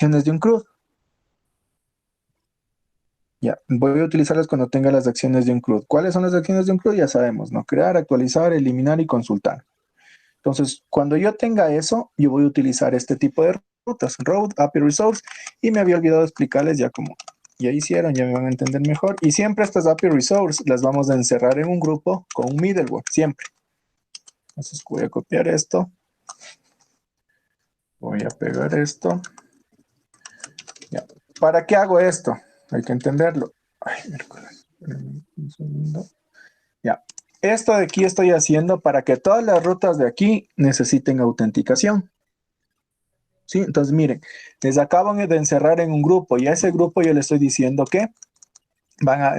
acciones de un CRUD. Ya, voy a utilizarlas cuando tenga las acciones de un CRUD. ¿Cuáles son las acciones de un CRUD? Ya sabemos, ¿no? Crear, actualizar, eliminar y consultar. Entonces, cuando yo tenga eso, yo voy a utilizar este tipo de rutas, road, API resource, y me había olvidado explicarles ya como ya hicieron, ya me van a entender mejor. Y siempre estas API resource las vamos a encerrar en un grupo con un middleware, siempre. Entonces voy a copiar esto, voy a pegar esto. Ya. ¿Para qué hago esto? Hay que entenderlo. Ay, miércoles. Un segundo. Ya. Esto de aquí estoy haciendo para que todas las rutas de aquí necesiten autenticación. ¿Sí? Entonces, miren, les acaban de encerrar en un grupo y a ese grupo yo les estoy diciendo que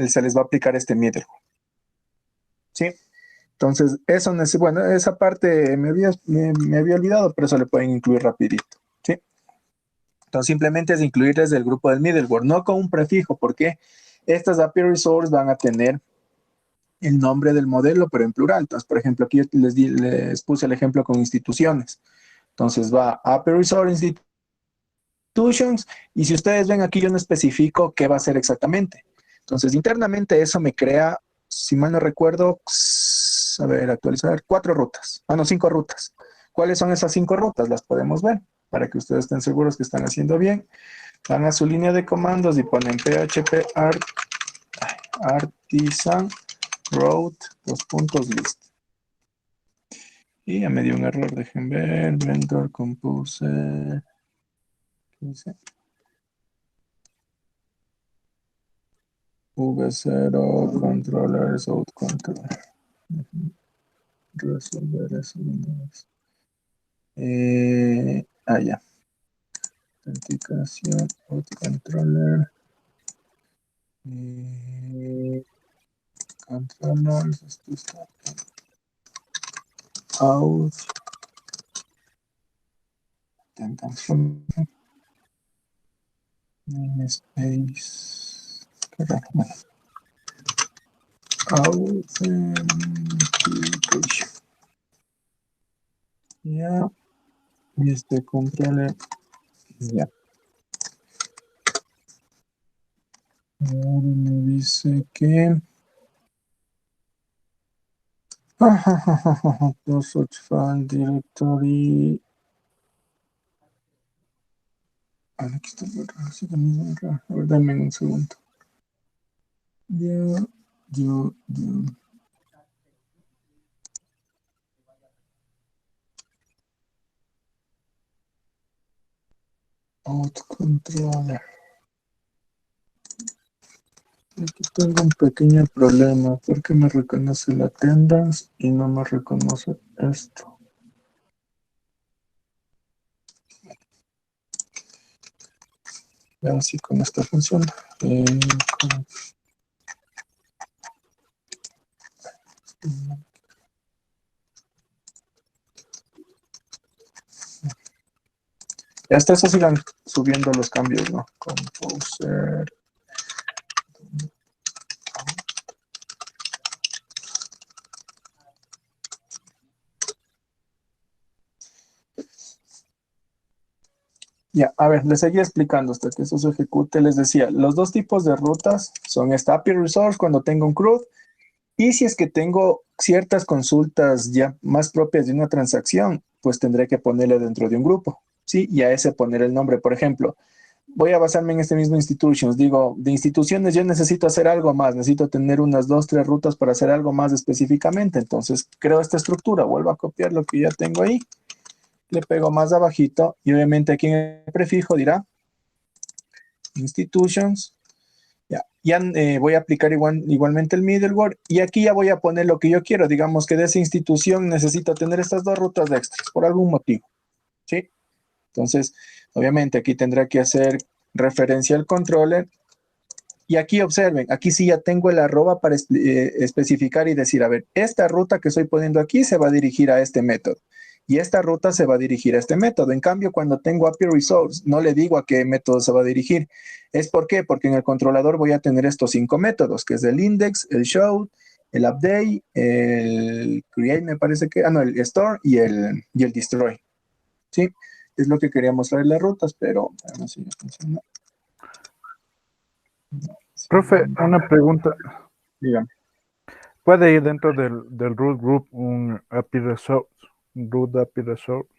se les va a aplicar este middleware. ¿Sí? Entonces, eso, bueno, esa parte me había olvidado, pero eso le pueden incluir rapidito. ¿Sí? Entonces, simplemente es incluir desde el grupo del middleware, no con un prefijo, porque estas API resource van a tener el nombre del modelo, pero en plural. Entonces, por ejemplo, aquí les puse el ejemplo con instituciones. Entonces va API resource institutions, y si ustedes ven aquí yo no especifico qué va a ser exactamente. Entonces, internamente eso me crea, si mal no recuerdo, a ver, actualizar 4 rutas. Ah, no, 5 rutas. ¿Cuáles son esas 5 rutas? Las podemos ver para que ustedes estén seguros que están haciendo bien. Van a su línea de comandos y ponen php artisan route list. Y ya me dio un error, dejen ver, vendor compose, ¿qué dice? V0 controllers out control. Resolver eso. Ya. Autenticación, out controller. Controllers, esto está out. Autenticación. Space. Qué raro. Bueno. Authentication. Ya. Y este controller. Ya. Ahora me dice que. Search file directory. Aquí está el error. Sí, también es error. A ver, dame un segundo. Ya. Out controller. Aquí tengo un pequeño problema porque me reconoce la attendance y no me reconoce esto. Veamos si con esto funciona. Hasta eso sigan subiendo los cambios, ¿no? Composer. Ya, a ver, les seguía explicando hasta que eso se ejecute. Les decía, los dos tipos de rutas son esta API Resource cuando tengo un CRUD, y si es que tengo ciertas consultas ya más propias de una transacción, pues tendré que ponerle dentro de un grupo, ¿sí? Y a ese poner el nombre. Por ejemplo, voy a basarme en este mismo institutions. Digo, de instituciones yo necesito hacer algo más, necesito tener unas 2, 3 rutas para hacer algo más específicamente. Entonces, creo esta estructura, vuelvo a copiar lo que ya tengo ahí, le pego más abajito y obviamente aquí en el prefijo dirá institutions. Ya voy a aplicar igualmente el middleware y aquí ya voy a poner lo que yo quiero. Digamos que de esa institución necesito tener estas 2 rutas de extras por algún motivo, ¿sí? Entonces, obviamente aquí tendrá que hacer referencia al controller. Y aquí observen, aquí sí ya tengo el arroba para especificar y decir, a ver, esta ruta que estoy poniendo aquí se va a dirigir a este método. Y esta ruta se va a dirigir a este método. En cambio, cuando tengo API Resource, no le digo a qué método se va a dirigir. ¿Es por qué? Porque en el controlador voy a tener estos 5 métodos, que es el index, el show, el update, el create, me parece que, no, el store y el destroy. ¿Sí? Es lo que quería mostrar en las rutas, pero no sigue funcionando. Profe, una pregunta. Dígame. ¿Puede ir dentro del root group un API resource? Un root API resource.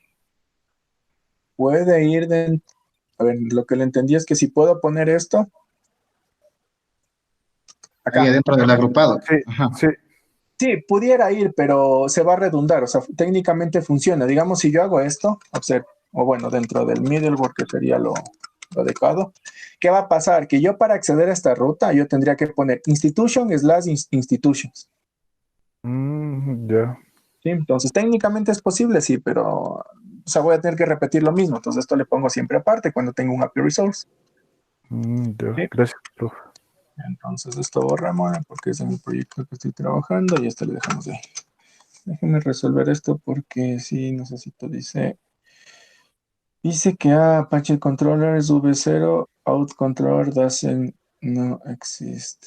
Puede ir dentro. A ver, lo que le entendí es que si puedo poner esto Ahí acá. adentro del agrupado. Sí, Ajá. sí. Sí, pudiera ir, pero se va a redundar. O sea, técnicamente funciona. Digamos, si yo hago esto, observe, o bueno, dentro del middleware, que sería lo adecuado, ¿qué va a pasar? Que yo para acceder a esta ruta, yo tendría que poner institutions. Ya. ¿Sí? Entonces, técnicamente es posible, sí, pero o sea, voy a tener que repetir lo mismo. Entonces, esto le pongo siempre aparte cuando tengo un API resource. Ya. ¿Sí? Gracias, profe. Entonces, esto borramos porque es en el proyecto que estoy trabajando y esto le dejamos ahí. Déjenme resolver esto porque sí necesito, dice que Apache Controller es V0, Out Controller doesn't no exist.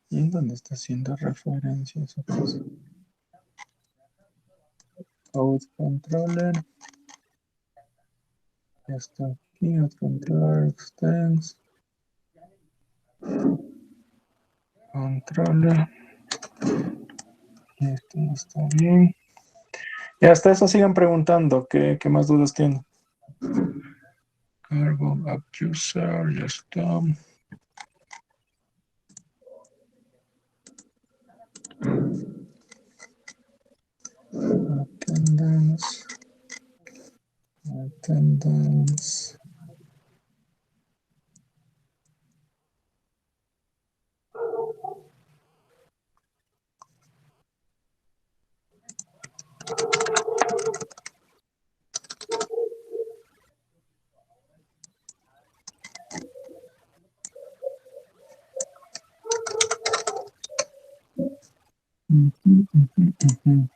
¿Y en dónde está haciendo referencia esa cosa? Out Controller. Ya está aquí, Out Controller extends. Controller. Esto no está bien. Y hasta eso siguen preguntando, ¿qué más dudas tienen? Carbon App User, ya está. Attendance. Attendance. Ujú, ujú, ujú.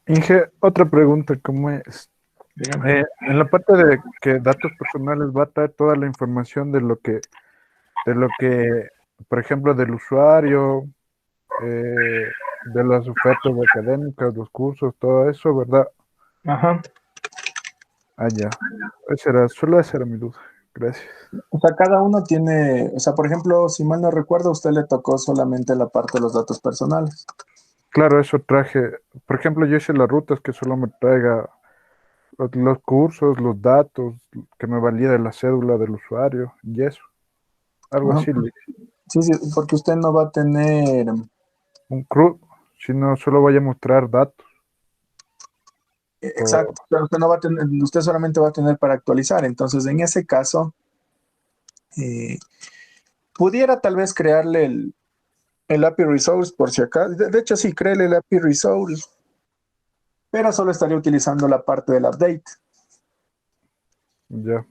Inge, otra pregunta, ¿cómo es? Dígame. En la parte de que datos personales va a traer toda la información de lo que, por ejemplo, del usuario, de las ofertas académicas, los cursos, todo eso, ¿verdad? Ajá. Ah, ya. Solo esa era mi duda. Gracias. O sea, cada uno tiene, o sea, por ejemplo, si mal no recuerdo, a usted le tocó solamente la parte de los datos personales. Claro, eso traje. Por ejemplo, yo hice las rutas que solo me traiga los cursos, los datos, que me valide la cédula del usuario y eso. Algo Ajá. así. Sí, sí, porque usted no va a tener, Un CRUD, sino solo vaya a mostrar datos. O, exacto, pero usted no va a tener, usted solamente va a tener para actualizar. Entonces, en ese caso, eh, pudiera tal vez crearle el API Resource por si acaso. De hecho, sí, créele el API Resource, pero solo estaría utilizando la parte del update. ya.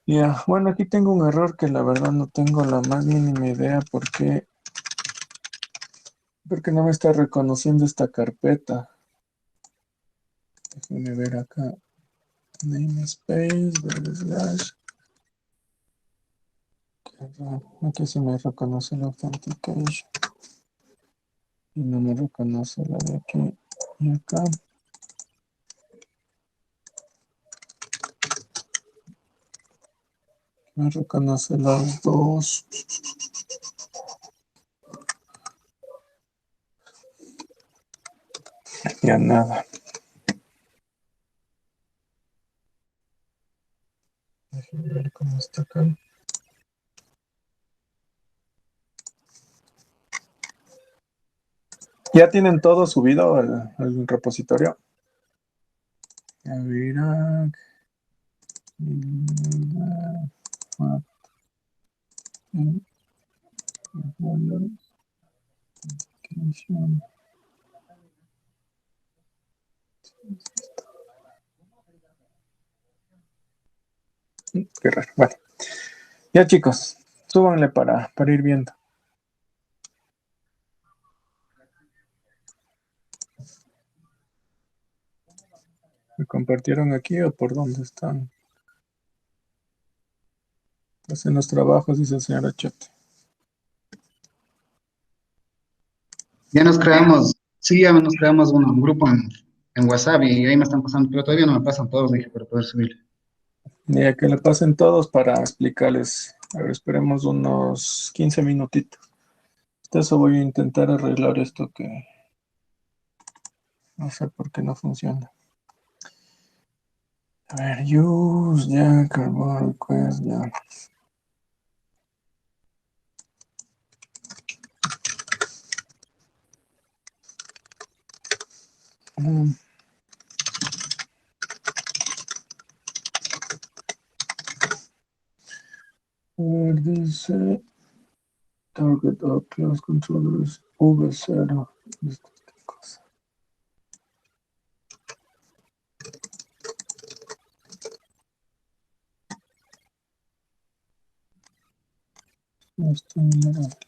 Ya, bueno, aquí tengo un error que la verdad no tengo la más mínima idea porque no me está reconociendo esta carpeta. Déjenme ver acá. Namespace, slash. Aquí sí me reconoce la authentication. Y no me reconoce la de aquí y acá. Me reconoce las dos. Ya nada. Déjenme ver cómo está acá. ¿Ya tienen todo subido al repositorio? A ver, qué raro. Bueno, ya chicos, súbanle para ir viendo. ¿Me compartieron aquí o por dónde están? Hacen los trabajos, dice el señor Achate. Ya nos creamos, sí, ya nos creamos un grupo en WhatsApp y ahí me están pasando, pero todavía no me pasan todos, dije, para poder subir. Ya que le pasen todos para explicarles. A ver, esperemos unos 15 minutitos. Hasta eso voy a intentar arreglar esto que no sé por qué no funciona. A ver, use, ya, carbon request, ya. Mm, A ver, dice target or class controllers V0. ¿Esto qué cosa? Esto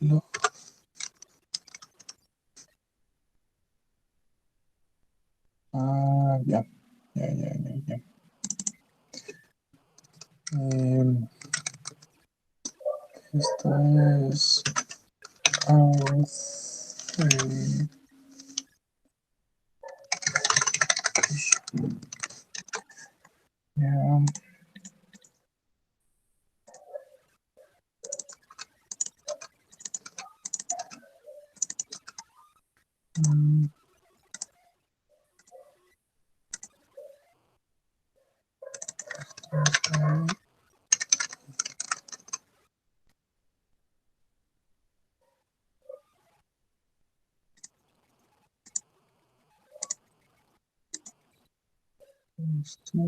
no. Ah, ya. Ya. Esto es authentication. Ya. Mm, esto.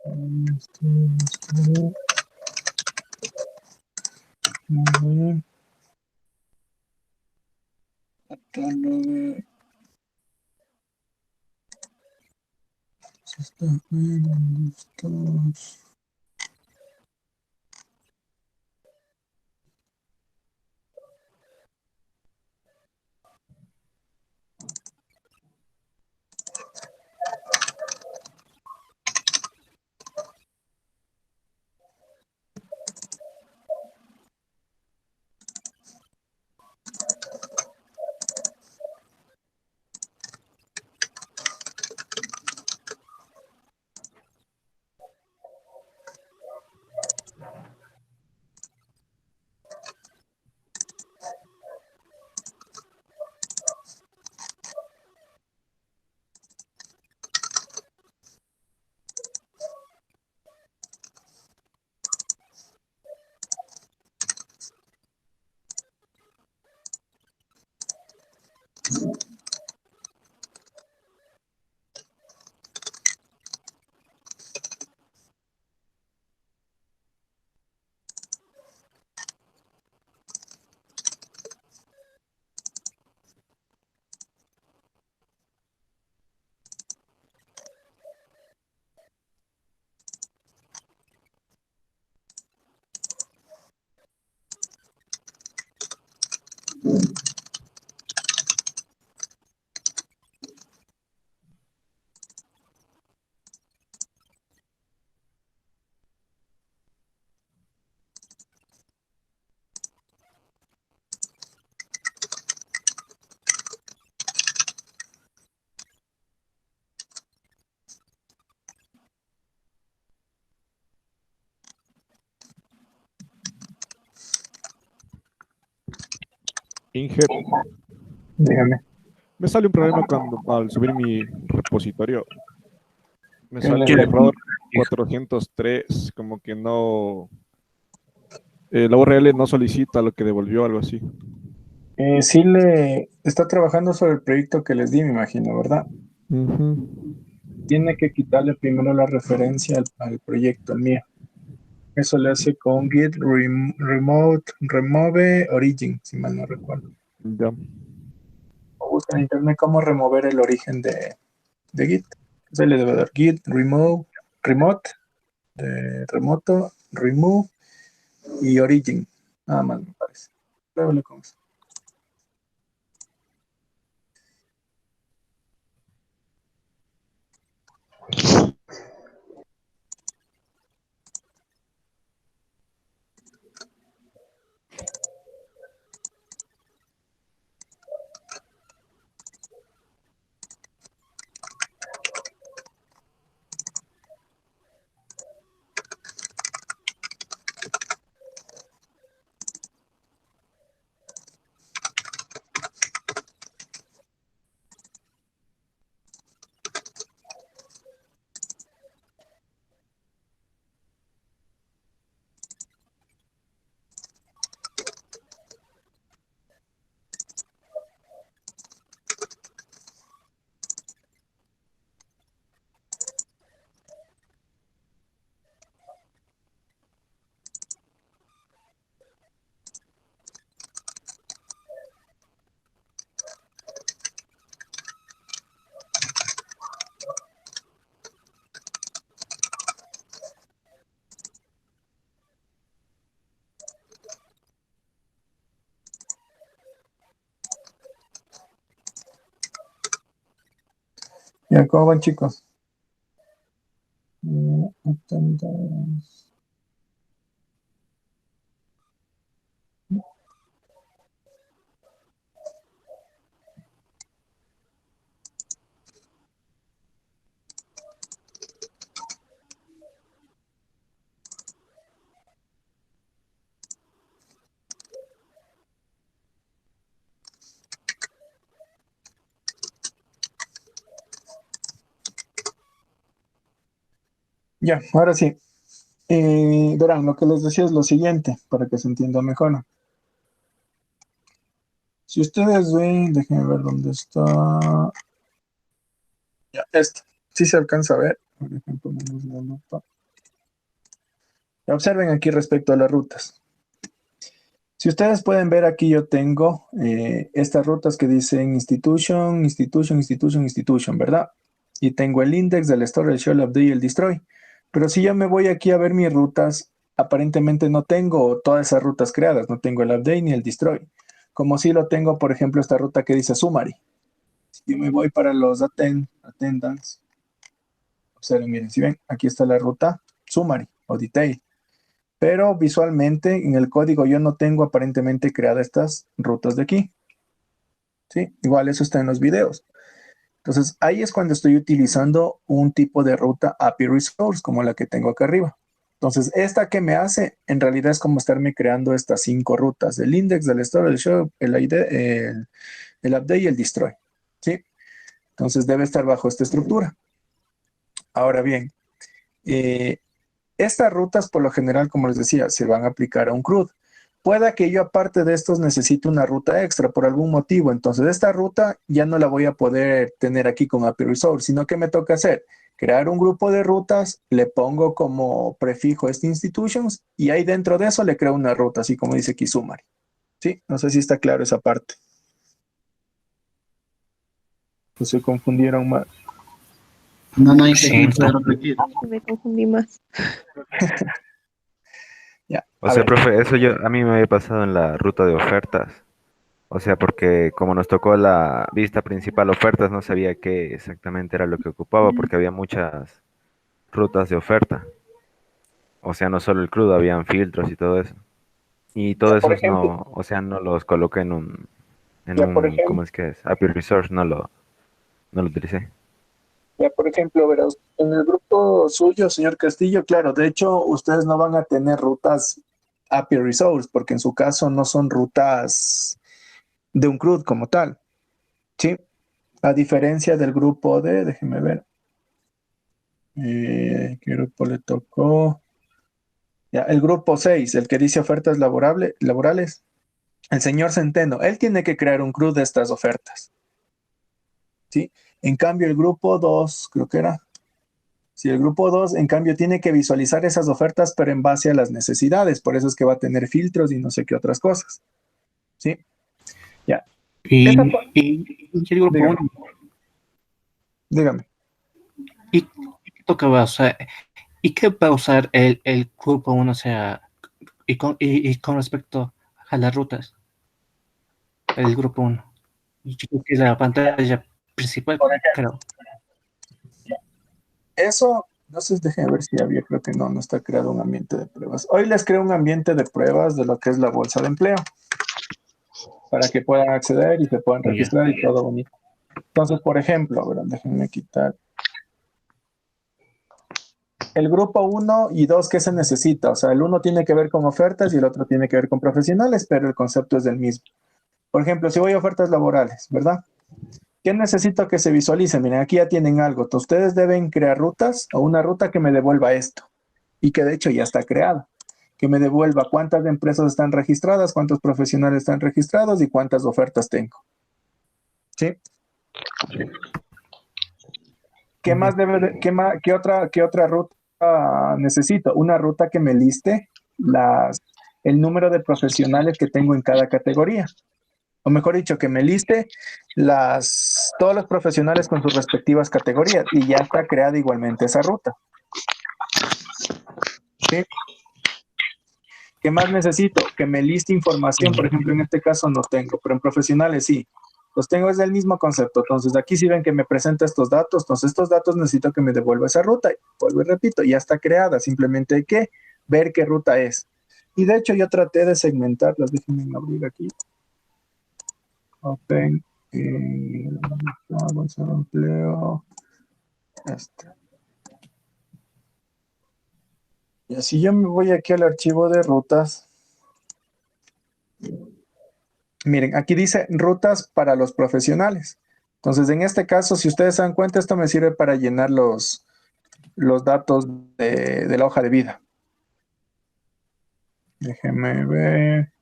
Mm, esto. Muy bien. Catálogo. Está bien, ¿dónde estás? Inge, Dígame. me sale un problema cuando al subir mi repositorio, me ¿Qué sale le- error 403, como que no, la URL no solicita lo que devolvió, algo así. Sí le está trabajando sobre el proyecto que les di, me imagino, ¿verdad? Ujú. tiene que quitarle primero la referencia al proyecto, al mío. Eso le hace con git remove origin, si mal no recuerdo. Ya. O busca en internet cómo remover el origen de git. Entonces le debe dar git remote, de remoto, remove y origin. Nada más me parece. Pruébalo con eso. Ya, ¿cómo van, chicos? Ya, ahora sí. Verán, lo que les decía es lo siguiente, para que se entienda mejor. Si ustedes ven, déjenme ver dónde está. Ya, esto. Sí se alcanza a ver. Por ejemplo, ponemos la lupa. Observen aquí respecto a las rutas. Si ustedes pueden ver aquí, yo tengo estas rutas que dicen institution, institution, institution, institution, ¿verdad? Y tengo el index del store, el show, el update y el destroy. Pero si yo me voy aquí a ver mis rutas, aparentemente no tengo todas esas rutas creadas, no tengo el update ni el destroy. Como si lo tengo, por ejemplo, esta ruta que dice summary. Si yo me voy para los attendance, observen, miren, si ven, aquí está la ruta summary o detail. Pero visualmente en el código yo no tengo aparentemente creadas estas rutas de aquí. ¿Sí? Igual eso está en los videos. Entonces ahí es cuando estoy utilizando un tipo de ruta API Resource como la que tengo acá arriba. Entonces esta que me hace en realidad es como estarme creando estas 5 rutas. El index, el store, el show, el ID, el update y el destroy. ¿Sí? Entonces debe estar bajo esta estructura. Ahora bien, estas rutas, por lo general, como les decía, se van a aplicar a un CRUD. Pueda que yo, aparte de estos, necesite una ruta extra por algún motivo. Entonces, esta ruta ya no la voy a poder tener aquí con API Resolve, sino que me toca hacer, crear un grupo de rutas, le pongo como prefijo este institutions y ahí dentro de eso le creo una ruta, así como dice aquí summary. ¿Sí? No sé si está claro esa parte. Pues se confundieron más. No hay que Sí. repetir. Me confundí más. Ya. O A sea, ver. profe, eso a mí me había pasado en la ruta de ofertas. O sea, porque como nos tocó la vista principal ofertas, no sabía qué exactamente era lo que ocupaba, porque había muchas rutas de oferta. O sea, no solo el crudo, habían filtros y todo eso. Y Ya, todos por esos ejemplo, no, o sea, no los coloqué en ya, por un, ¿cómo ejemplo, es que es? API Resource, no lo utilicé. Ya, por ejemplo, verás, en el grupo suyo, señor Castillo, claro, de hecho, ustedes no van a tener rutas API Resource, porque en su caso no son rutas de un CRUD como tal, ¿sí? A diferencia del grupo déjeme ver, ¿qué grupo le tocó? Ya, el grupo 6, el que dice ofertas laborales, el señor Centeno, él tiene que crear un CRUD de estas ofertas, ¿sí? En cambio, el grupo 2, creo que era, Si el grupo 2, en cambio, tiene que visualizar esas ofertas, pero en base a las necesidades. Por eso es que va a tener filtros y no sé qué otras cosas. ¿Sí? Ya. Y, Esta y el grupo dígame. 1, Dígame. ¿y qué toca va a usar? ¿Y qué va a usar el grupo 1? O sea, y con respecto a las rutas, el grupo 1. Yo creo que es la pantalla principal, creo. Eso, no sé, déjenme ver si había, creo que no está creado un ambiente de pruebas. Hoy les creo un ambiente de pruebas de lo que es la bolsa de empleo, para que puedan acceder y se puedan registrar y todo bonito. Entonces, por ejemplo, a ver, déjenme quitar. El grupo 1 y 2, ¿qué se necesita? O sea, el uno tiene que ver con ofertas y el otro tiene que ver con profesionales, pero el concepto es el mismo. Por ejemplo, si voy a ofertas laborales, ¿verdad? ¿Qué necesito que se visualice? Miren, aquí ya tienen algo. Entonces, ustedes deben crear rutas o una ruta que me devuelva esto. Y que de hecho ya está creada. Que me devuelva cuántas empresas están registradas, cuántos profesionales están registrados y cuántas ofertas tengo. ¿Sí? ¿Qué más qué otra ruta necesito? Una ruta que me liste el número de profesionales que tengo en cada categoría. O mejor dicho, que me liste todos los profesionales con sus respectivas categorías y ya está creada igualmente esa ruta. ¿Sí? ¿Qué más necesito? Que me liste información. Por ejemplo, en este caso no tengo, pero en profesionales sí. Los tengo es el mismo concepto. Entonces, aquí si ven que me presenta estos datos, entonces estos datos necesito que me devuelva esa ruta. Vuelvo y repito, ya está creada. Simplemente hay que ver qué ruta es. Y de hecho, yo traté de segmentarlas. Déjenme abrir aquí. Open. Vamos a empleo. Y así yo me voy aquí al archivo de rutas. Miren, aquí dice rutas para los profesionales. Entonces, en este caso, si ustedes se dan cuenta, esto me sirve para llenar los datos de la hoja de vida. Déjenme ver.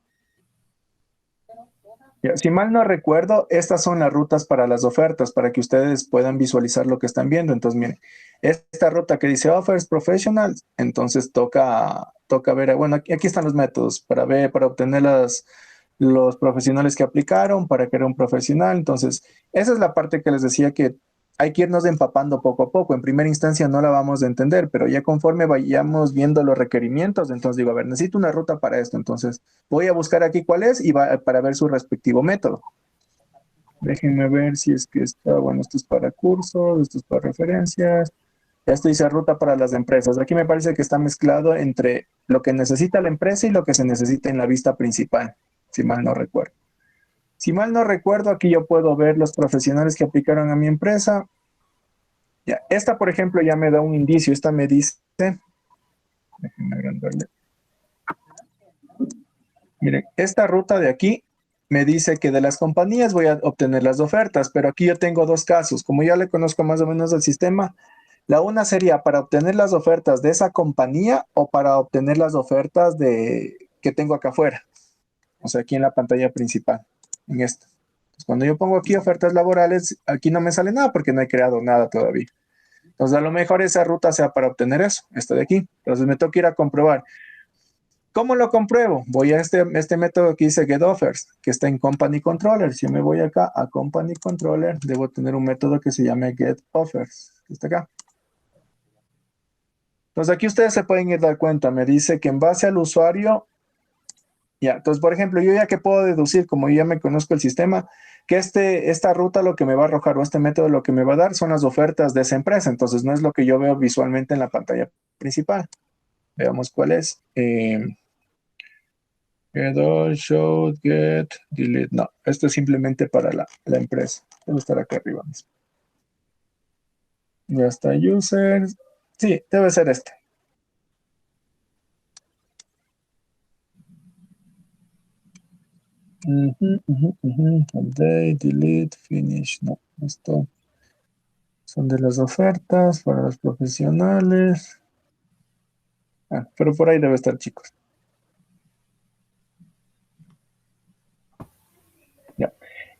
Ya, si mal no recuerdo, estas son las rutas para las ofertas, para que ustedes puedan visualizar lo que están viendo. Entonces, miren, esta ruta que dice Offers Professionals, entonces toca ver, bueno, aquí están los métodos para ver, para obtener los profesionales que aplicaron, para crear un profesional. Entonces, esa es la parte que les decía que hay que irnos empapando poco a poco. En primera instancia no la vamos a entender, pero ya conforme vayamos viendo los requerimientos, entonces digo, a ver, necesito una ruta para esto. Entonces, voy a buscar aquí cuál es y para ver su respectivo método. Déjenme ver si es que está, bueno, esto es para cursos, esto es para referencias. Esto dice ruta para las empresas. Aquí me parece que está mezclado entre lo que necesita la empresa y lo que se necesita en la vista principal, si mal no recuerdo. Si mal no recuerdo, aquí yo puedo ver los profesionales que aplicaron a mi empresa. Ya, esta, por ejemplo, ya me da un indicio. Esta me dice, déjenme agrandarle. Miren, esta ruta de aquí me dice que de las compañías voy a obtener las ofertas, pero aquí yo tengo dos casos. Como ya le conozco más o menos el sistema, la una sería para obtener las ofertas de esa compañía o para obtener las ofertas que tengo acá afuera. O sea, aquí en la pantalla principal, en esta. Entonces, cuando yo pongo aquí ofertas laborales, aquí no me sale nada porque no he creado nada todavía. Entonces, a lo mejor esa ruta sea para obtener eso, esta de aquí. Entonces, me toca ir a comprobar. ¿Cómo lo compruebo? Voy a este método que dice GetOffers, que está en Company Controller. Si me voy acá a Company Controller, debo tener un método que se llame GetOffers, que está acá. Entonces, aquí ustedes se pueden ir dar cuenta. Me dice que en base al usuario, ya. Entonces, por ejemplo, yo ya que puedo deducir, como yo ya me conozco el sistema, que esta ruta lo que me va a arrojar o este método lo que me va a dar son las ofertas de esa empresa. Entonces, no es lo que yo veo visualmente en la pantalla principal. Veamos cuál es. Get all, show, get, delete. No, esto es simplemente para la empresa. Debe estar acá arriba mismo. Ya está, users. Sí, debe ser este. Update, delete, finish. No, esto son de las ofertas para los profesionales. Pero por ahí debe estar, chicos. Ya.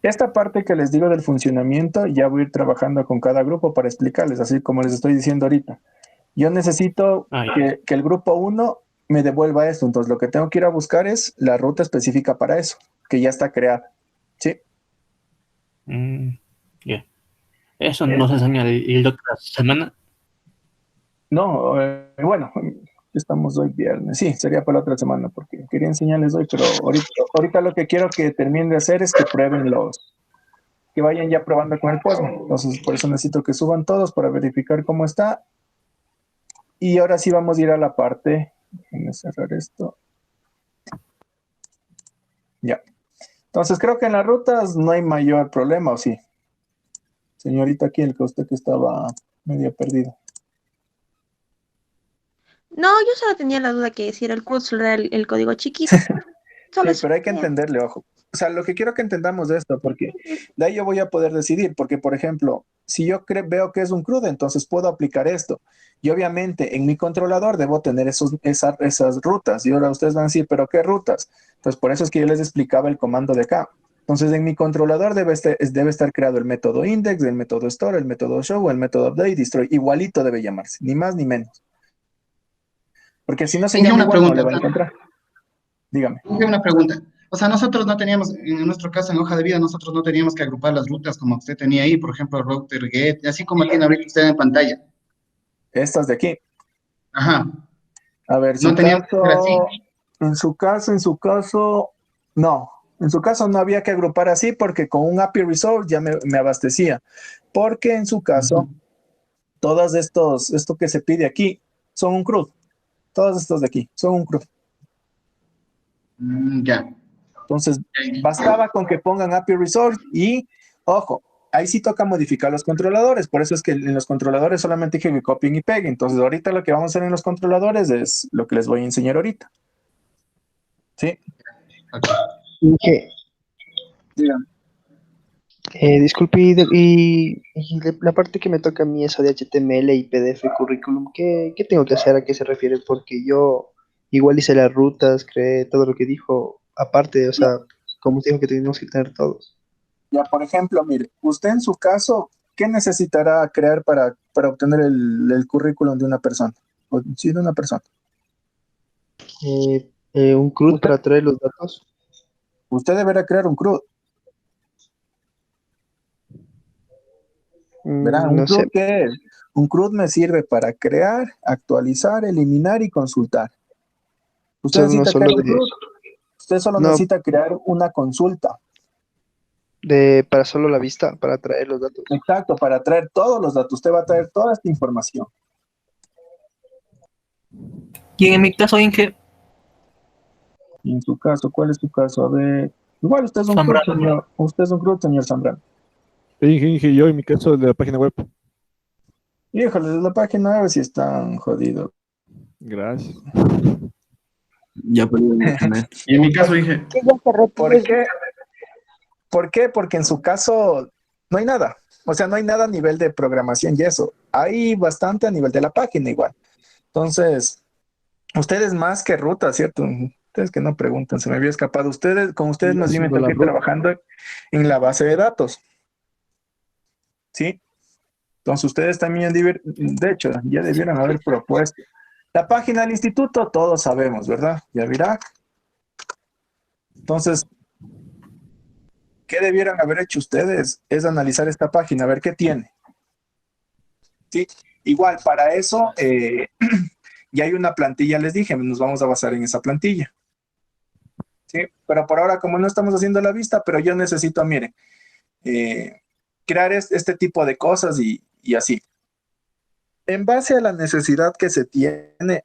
Esta parte que les digo del funcionamiento, ya voy a ir trabajando con cada grupo para explicarles, así como les estoy diciendo ahorita. Yo necesito Ah, ya. que el grupo 1 me devuelva esto. Entonces, lo que tengo que ir a buscar es la ruta específica para eso, que ya está creada. ¿Sí? Ya. Eso nos enseña el de otra semana. No, bueno, estamos hoy viernes. Sí, sería para la otra semana, porque quería enseñarles hoy, pero ahorita lo que quiero que terminen de hacer es que prueben que vayan ya probando con el Postman. Entonces, por eso necesito que suban todos para verificar cómo está. Y ahora sí vamos a ir a la parte. Déjenme cerrar esto. Ya. Entonces, creo que en las rutas no hay mayor problema, ¿o sí? Señorita aquí, el que usted que estaba medio perdido. No, yo solo tenía la duda que si era el curso era el código chiquito. Solo Sí, eso. pero hay que Ya. entenderle, ojo. O sea, lo que quiero que entendamos de esto, porque de ahí yo voy a poder decidir, porque, por ejemplo, si yo veo que es un CRUD, entonces puedo aplicar esto. Y obviamente en mi controlador debo tener esas rutas. Y ahora ustedes van a decir, ¿pero qué rutas? Entonces, por eso es que yo les explicaba el comando de acá. Entonces, en mi controlador debe estar creado el método index, el método store, el método show, el método update, destroy. Igualito debe llamarse, ni más ni menos. Porque si no se Tenía llama una igual, no le pregunta. va a encontrar. Dígame. Tengo una pregunta. O sea, nosotros no teníamos, en nuestro caso, en hoja de vida, nosotros no teníamos que agrupar las rutas como usted tenía ahí, por ejemplo, router, get, así como tiene ahorita usted en pantalla. Estas de aquí. Ajá. A ver, No teníamos que hacer así. en su caso, no. En su caso no había que agrupar así porque con un API Resource ya me abastecía. Porque en su caso, esto que se pide aquí, son un CRUD. Todos estos de aquí, son un CRUD. Ya. Entonces, bastaba con que pongan API Resource y, ojo, ahí sí toca modificar los controladores. Por eso es que en los controladores solamente dije que copien y peguen. Entonces, ahorita lo que vamos a hacer en los controladores es lo que les voy a enseñar ahorita. ¿Sí? Ok. Inge, Díganme. disculpe, la parte que me toca a mí, eso de HTML y PDF currículum, ¿qué tengo que hacer? ¿A qué se refiere? Porque yo igual hice las rutas, creé todo lo que dijo, aparte, o sea, como dijo que tenemos que tener todos. Ya, por ejemplo, mire, usted en su caso, ¿qué necesitará crear para obtener el currículum de una persona? Sí, de una persona. Un CRUD Usted, para traer los datos. usted deberá crear un CRUD. Verá, ¿un No sé, CRUD qué es? Un CRUD me sirve para crear, actualizar, eliminar y consultar. Usted solo no necesita crear solo un CRUD, usted solo no, necesita crear una consulta. para solo la vista, para traer los datos. Exacto, para traer todos los datos. Usted va a traer toda esta información. Y en mi caso, Inge, Y en su caso, ¿cuál es su caso? A ver, igual usted es un CRUD, Zambrano. señor. Usted es un CRUD, señor Zambrano. Inge, yo en mi caso el de la página web. Híjole, de la página a ver si están jodidos. Gracias. Ya perdí el internet. Y en mi caso dije, ¿Por qué? ¿Por qué? Porque en su caso no hay nada. O sea, no hay nada a nivel de programación y eso. Hay bastante a nivel de la página igual. Entonces, ustedes más que ruta, ¿cierto? Ustedes que no preguntan, se me había escapado. Con ustedes Y más bien me haciendo la toqué ruta. trabajando en la base de datos. ¿Sí? Entonces, ustedes también, de hecho, ya debieron haber propuesto. La página del instituto, todos sabemos, ¿verdad? Ya verá. Entonces, ¿qué debieran haber hecho ustedes? Es analizar esta página, a ver qué tiene. Sí, igual, para eso ya hay una plantilla, les dije, nos vamos a basar en esa plantilla. Sí, pero por ahora, como no estamos haciendo la vista, pero yo necesito, miren, crear este tipo de cosas y así. En base a la necesidad que se tiene,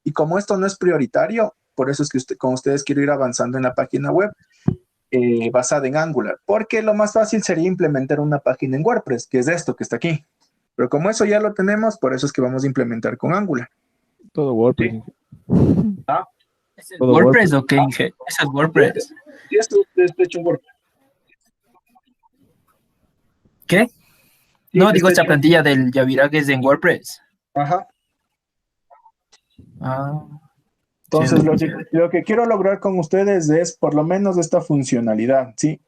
y como esto no es prioritario, por eso es que con ustedes quiero ir avanzando en la página web basada en Angular, porque lo más fácil sería implementar una página en WordPress, que es esto que está aquí. Pero como eso ya lo tenemos, por eso es que vamos a implementar con Angular. Todo WordPress. Sí. Inge. ¿Ah? ¿Es el Todo WordPress o qué, Inge? ¿Es el WordPress? Sí, esto está hecho en WordPress. ¿Qué? Sí, No, digo, está esta hecho. plantilla del Yavira que es en WordPress. Ajá. Ah, Entonces, chévere. lo que quiero lograr con ustedes es por lo menos esta funcionalidad, ¿sí?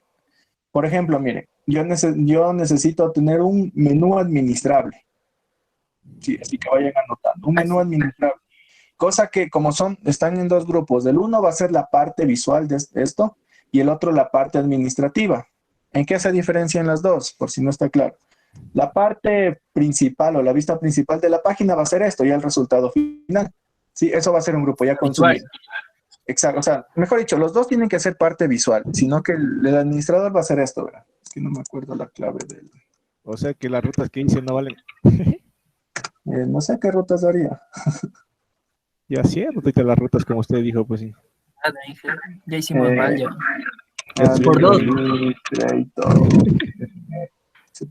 Por ejemplo, mire, yo necesito tener un menú administrable. Sí, así que vayan anotando. Un menú administrable. Cosa que como están en dos grupos. El uno va a ser la parte visual de esto y el otro la parte administrativa. ¿En qué se diferencian las dos? Por si no está claro. La parte principal o la vista principal de la página va a ser esto, ya el resultado final. Sí, eso va a ser un grupo ya consumido. Exacto, o sea, mejor dicho, los dos tienen que ser parte visual, sino que el administrador va a hacer esto, ¿verdad? Es que no me acuerdo la clave del... O sea que las rutas que hice no valen. no sé qué rutas haría. Y así anotite las rutas como usted dijo, pues sí. Nada, Inge, ya hicimos mal ya. Por dos.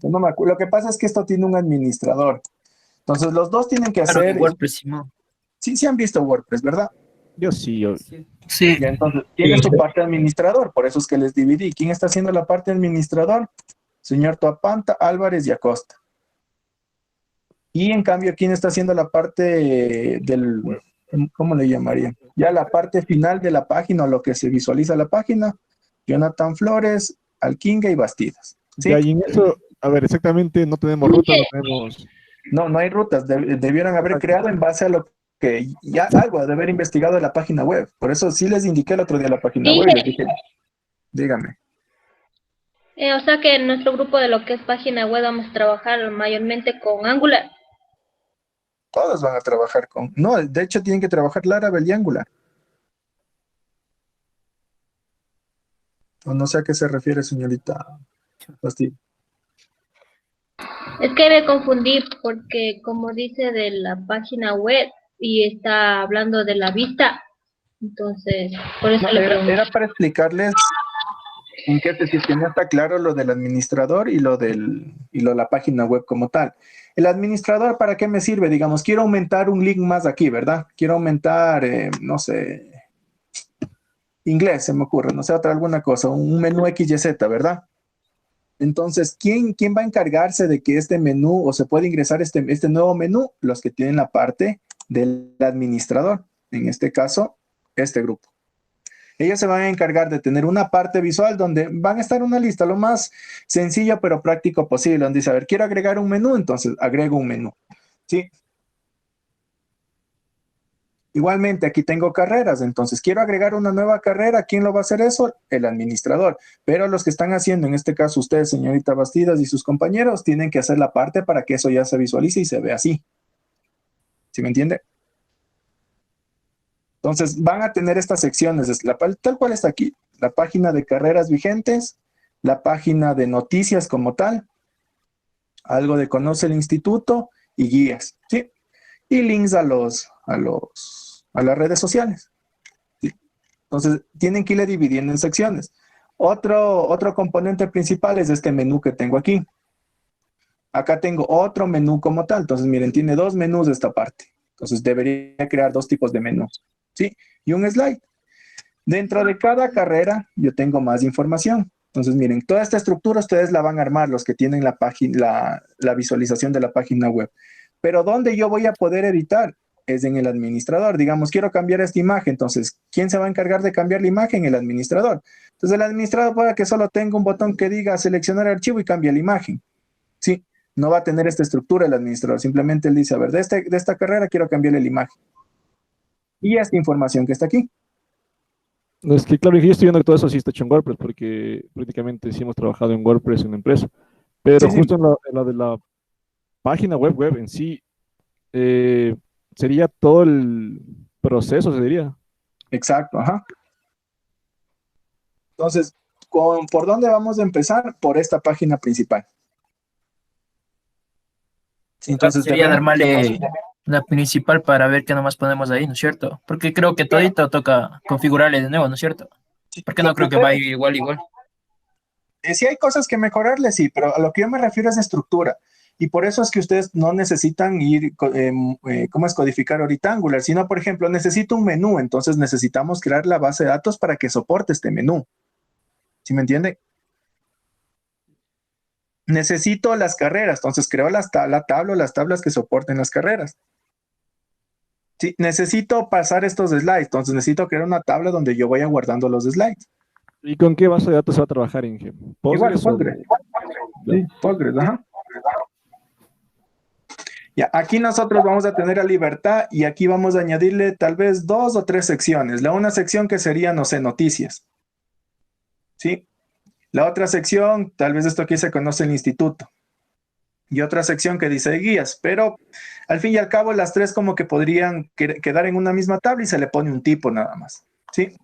No me acuerdo. Lo que pasa es que esto tiene un administrador. Entonces los dos tienen que Claro, hacer... WordPress, Simón. Sí han visto WordPress, ¿verdad? Yo sí, yo. Sí. Ya, entonces, tiene su parte administrador, por eso es que les dividí. ¿Quién está haciendo la parte administrador? Señor Toapanta, Álvarez y Acosta. Y en cambio, ¿quién está haciendo la parte del, ¿cómo le llamaría? Ya la parte final de la página, o lo que se visualiza la página, Jonathan Flores, Alquinga y Bastidas. ¿Sí? Ya, y en eso, a ver, exactamente, no tenemos rutas, no tenemos... No hay rutas, debieron haber creado en base a lo que ya algo de haber investigado de la página web. Por eso sí les indiqué el otro día la página web. Les dije, dígame. O sea que en nuestro grupo de lo que es página web vamos a trabajar mayormente con Angular. Todos van a trabajar con... No, de hecho tienen que trabajar Laravel y Angular. O no sé a qué se refiere, señorita Bastida. Es que me confundí porque como dice de la página web y está hablando de la vista, entonces por eso le pregunto. Era para explicarles en qué si no está claro lo del administrador y lo de la página web como tal. El administrador, ¿para qué me sirve? Digamos, quiero aumentar un link más aquí, ¿verdad? Quiero aumentar, no sé, inglés, se me ocurre, no sé, alguna cosa, un menú XYZ, ¿verdad? Entonces, ¿quién va a encargarse de que este menú o se puede ingresar este nuevo menú? Los que tienen la parte del administrador, en este caso, este grupo. Ellos se van a encargar de tener una parte visual donde van a estar una lista lo más sencillo pero práctico posible, donde dice, a ver, quiero agregar un menú, entonces agrego un menú. ¿Sí? Igualmente, aquí tengo carreras, entonces quiero agregar una nueva carrera. ¿Quién lo va a hacer eso? El administrador. Pero los que están haciendo, en este caso ustedes, señorita Bastidas y sus compañeros, tienen que hacer la parte para que eso ya se visualice y se vea así. ¿Sí me entiende? Entonces, van a tener estas secciones, tal cual está aquí. La página de carreras vigentes, la página de noticias como tal, algo de conoce el instituto y guías, ¿sí? Y links a las redes sociales. ¿Sí? Entonces, tienen que irle dividiendo en secciones. Otro componente principal es este menú que tengo aquí. Acá tengo otro menú como tal. Entonces, miren, tiene dos menús de esta parte. Entonces, debería crear dos tipos de menús. ¿Sí? Y un slide. Dentro de cada carrera, yo tengo más información. Entonces, miren, toda esta estructura ustedes la van a armar, los que tienen la página, la visualización de la página web. Pero ¿dónde yo voy a poder editar? Es en el administrador. Digamos, quiero cambiar esta imagen. Entonces, ¿quién se va a encargar de cambiar la imagen? El administrador. Entonces, el administrador puede que solo tenga un botón que diga seleccionar archivo y cambie la imagen. ¿Sí? No va a tener esta estructura el administrador. Simplemente él dice, a ver, de esta carrera quiero cambiarle la imagen. Y esta información que está aquí. No, es que claro, yo estoy viendo que todo eso sí está hecho en WordPress, porque prácticamente sí hemos trabajado en WordPress en la empresa. Pero Sí, justo en la de la página web en sí, sería todo el proceso, se diría. Exacto, ajá. Entonces, ¿por dónde vamos a empezar? Por esta página principal. Sí, entonces Sería armarle la principal para ver qué nomás ponemos ahí, ¿no es cierto? Porque creo que todito toca configurarle de nuevo, ¿no es cierto? Porque no creo que va a ir igual. Sí hay cosas que mejorarle, sí, pero a lo que yo me refiero es de estructura. Y por eso es que ustedes no necesitan ir, ¿cómo es codificar ahorita Angular? Sino, por ejemplo, necesito un menú, entonces necesitamos crear la base de datos para que soporte este menú. ¿Sí me entiende? Necesito las carreras, entonces creo la tabla o las tablas que soporten las carreras. Sí, necesito pasar estos slides, entonces necesito crear una tabla donde yo vaya guardando los slides. ¿Y con qué base de datos se va a trabajar, Inge? Igual, ¿Postgres o...? Postgres. Sí, Postgres, ajá. Ya, aquí nosotros vamos a tener la libertad y aquí vamos a añadirle tal vez 2 o 3 secciones. Una sección que sería, no sé, noticias. ¿Sí? La otra sección, tal vez esto aquí se conoce el instituto. Y otra sección que dice guías, pero al fin y al cabo las tres como que podrían quedar en una misma tabla y se le pone un tipo nada más. ¿Sí?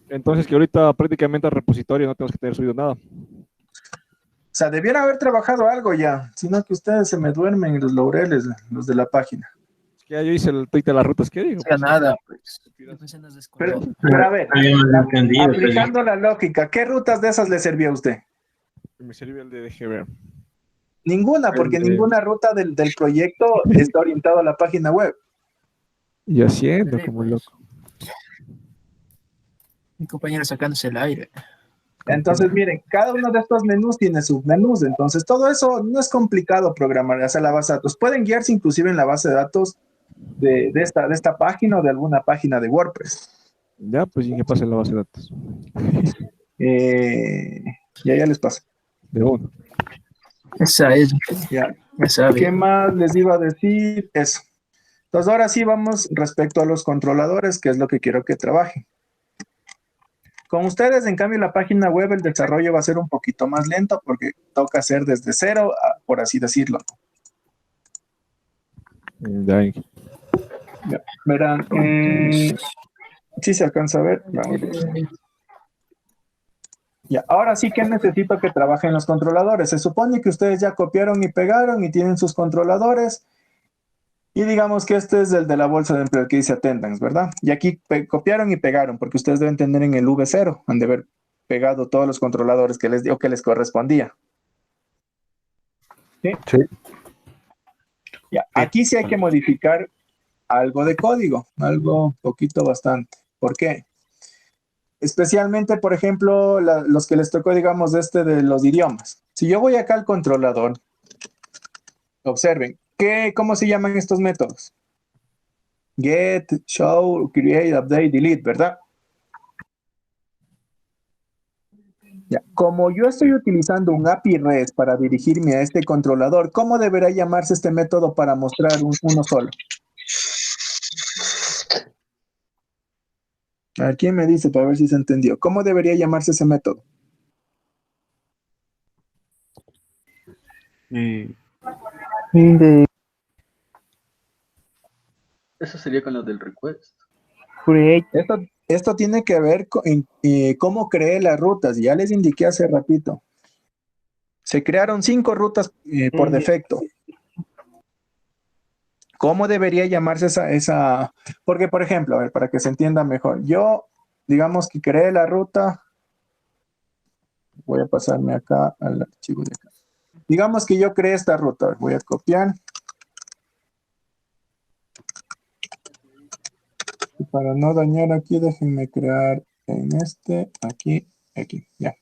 Entonces que ahorita prácticamente al repositorio no tenemos que tener subido nada. O sea, debieran haber trabajado algo ya, sino que ustedes se me duermen en los laureles, los de la página. Es que ya yo hice el tweet de las rutas que digo. No nada, pues. Pero a ver, aplicando la lógica, ¿qué rutas de esas le servía a usted? Me sirve el de DGB. Ninguna, porque ninguna ruta del proyecto está orientada a la página web. Y haciendo como loco. Mi compañero sacándose el aire. Entonces, miren, cada uno de estos menús tiene submenús, entonces todo eso no es complicado programar, hacia la base de datos. Pueden guiarse inclusive en la base de datos de esta página o de alguna página de WordPress. Ya, pues, ¿y qué pasa en la base de datos? Ya les paso. De uno. Esa es. Ya. Esa ¿Qué más les iba a decir? Eso. Entonces, ahora sí vamos respecto a los controladores, que es lo que quiero que trabajen. Con ustedes, en cambio, la página web, el desarrollo va a ser un poquito más lento porque toca hacer desde cero, por así decirlo. Ya. Ya, verán, sí se alcanza a ver. Vamos. Ya, ahora sí que necesito que trabajen los controladores. Se supone que ustedes ya copiaron y pegaron y tienen sus controladores. Y digamos que este es el de la bolsa de empleo que dice attendance, ¿verdad? Y aquí copiaron y pegaron, porque ustedes deben tener en el V0, han de haber pegado todos los controladores que les dio que les correspondía. ¿Sí? Sí. Ya, aquí sí hay que modificar algo de código, algo poquito bastante. ¿Por qué? Especialmente, por ejemplo, los que les tocó, digamos, de los idiomas. Si yo voy acá al controlador, observen, ¿cómo se llaman estos métodos? Get, show, create, update, delete, ¿verdad? Ya. Como yo estoy utilizando un API REST para dirigirme a este controlador, ¿cómo deberá llamarse este método para mostrar uno solo? A ver, ¿quién me dice para ver si se entendió? ¿Cómo debería llamarse ese método? Eso sería con lo del request. Esto tiene que ver con cómo creé las rutas. Ya les indiqué hace ratito. Se crearon 5 rutas por defecto. ¿Cómo debería llamarse esa? Porque, por ejemplo, a ver, para que se entienda mejor. Yo, digamos que creé la ruta. Voy a pasarme acá al archivo de acá. Digamos que yo creé esta ruta. Voy a copiar. Y para no dañar aquí, déjenme crear en aquí, ya.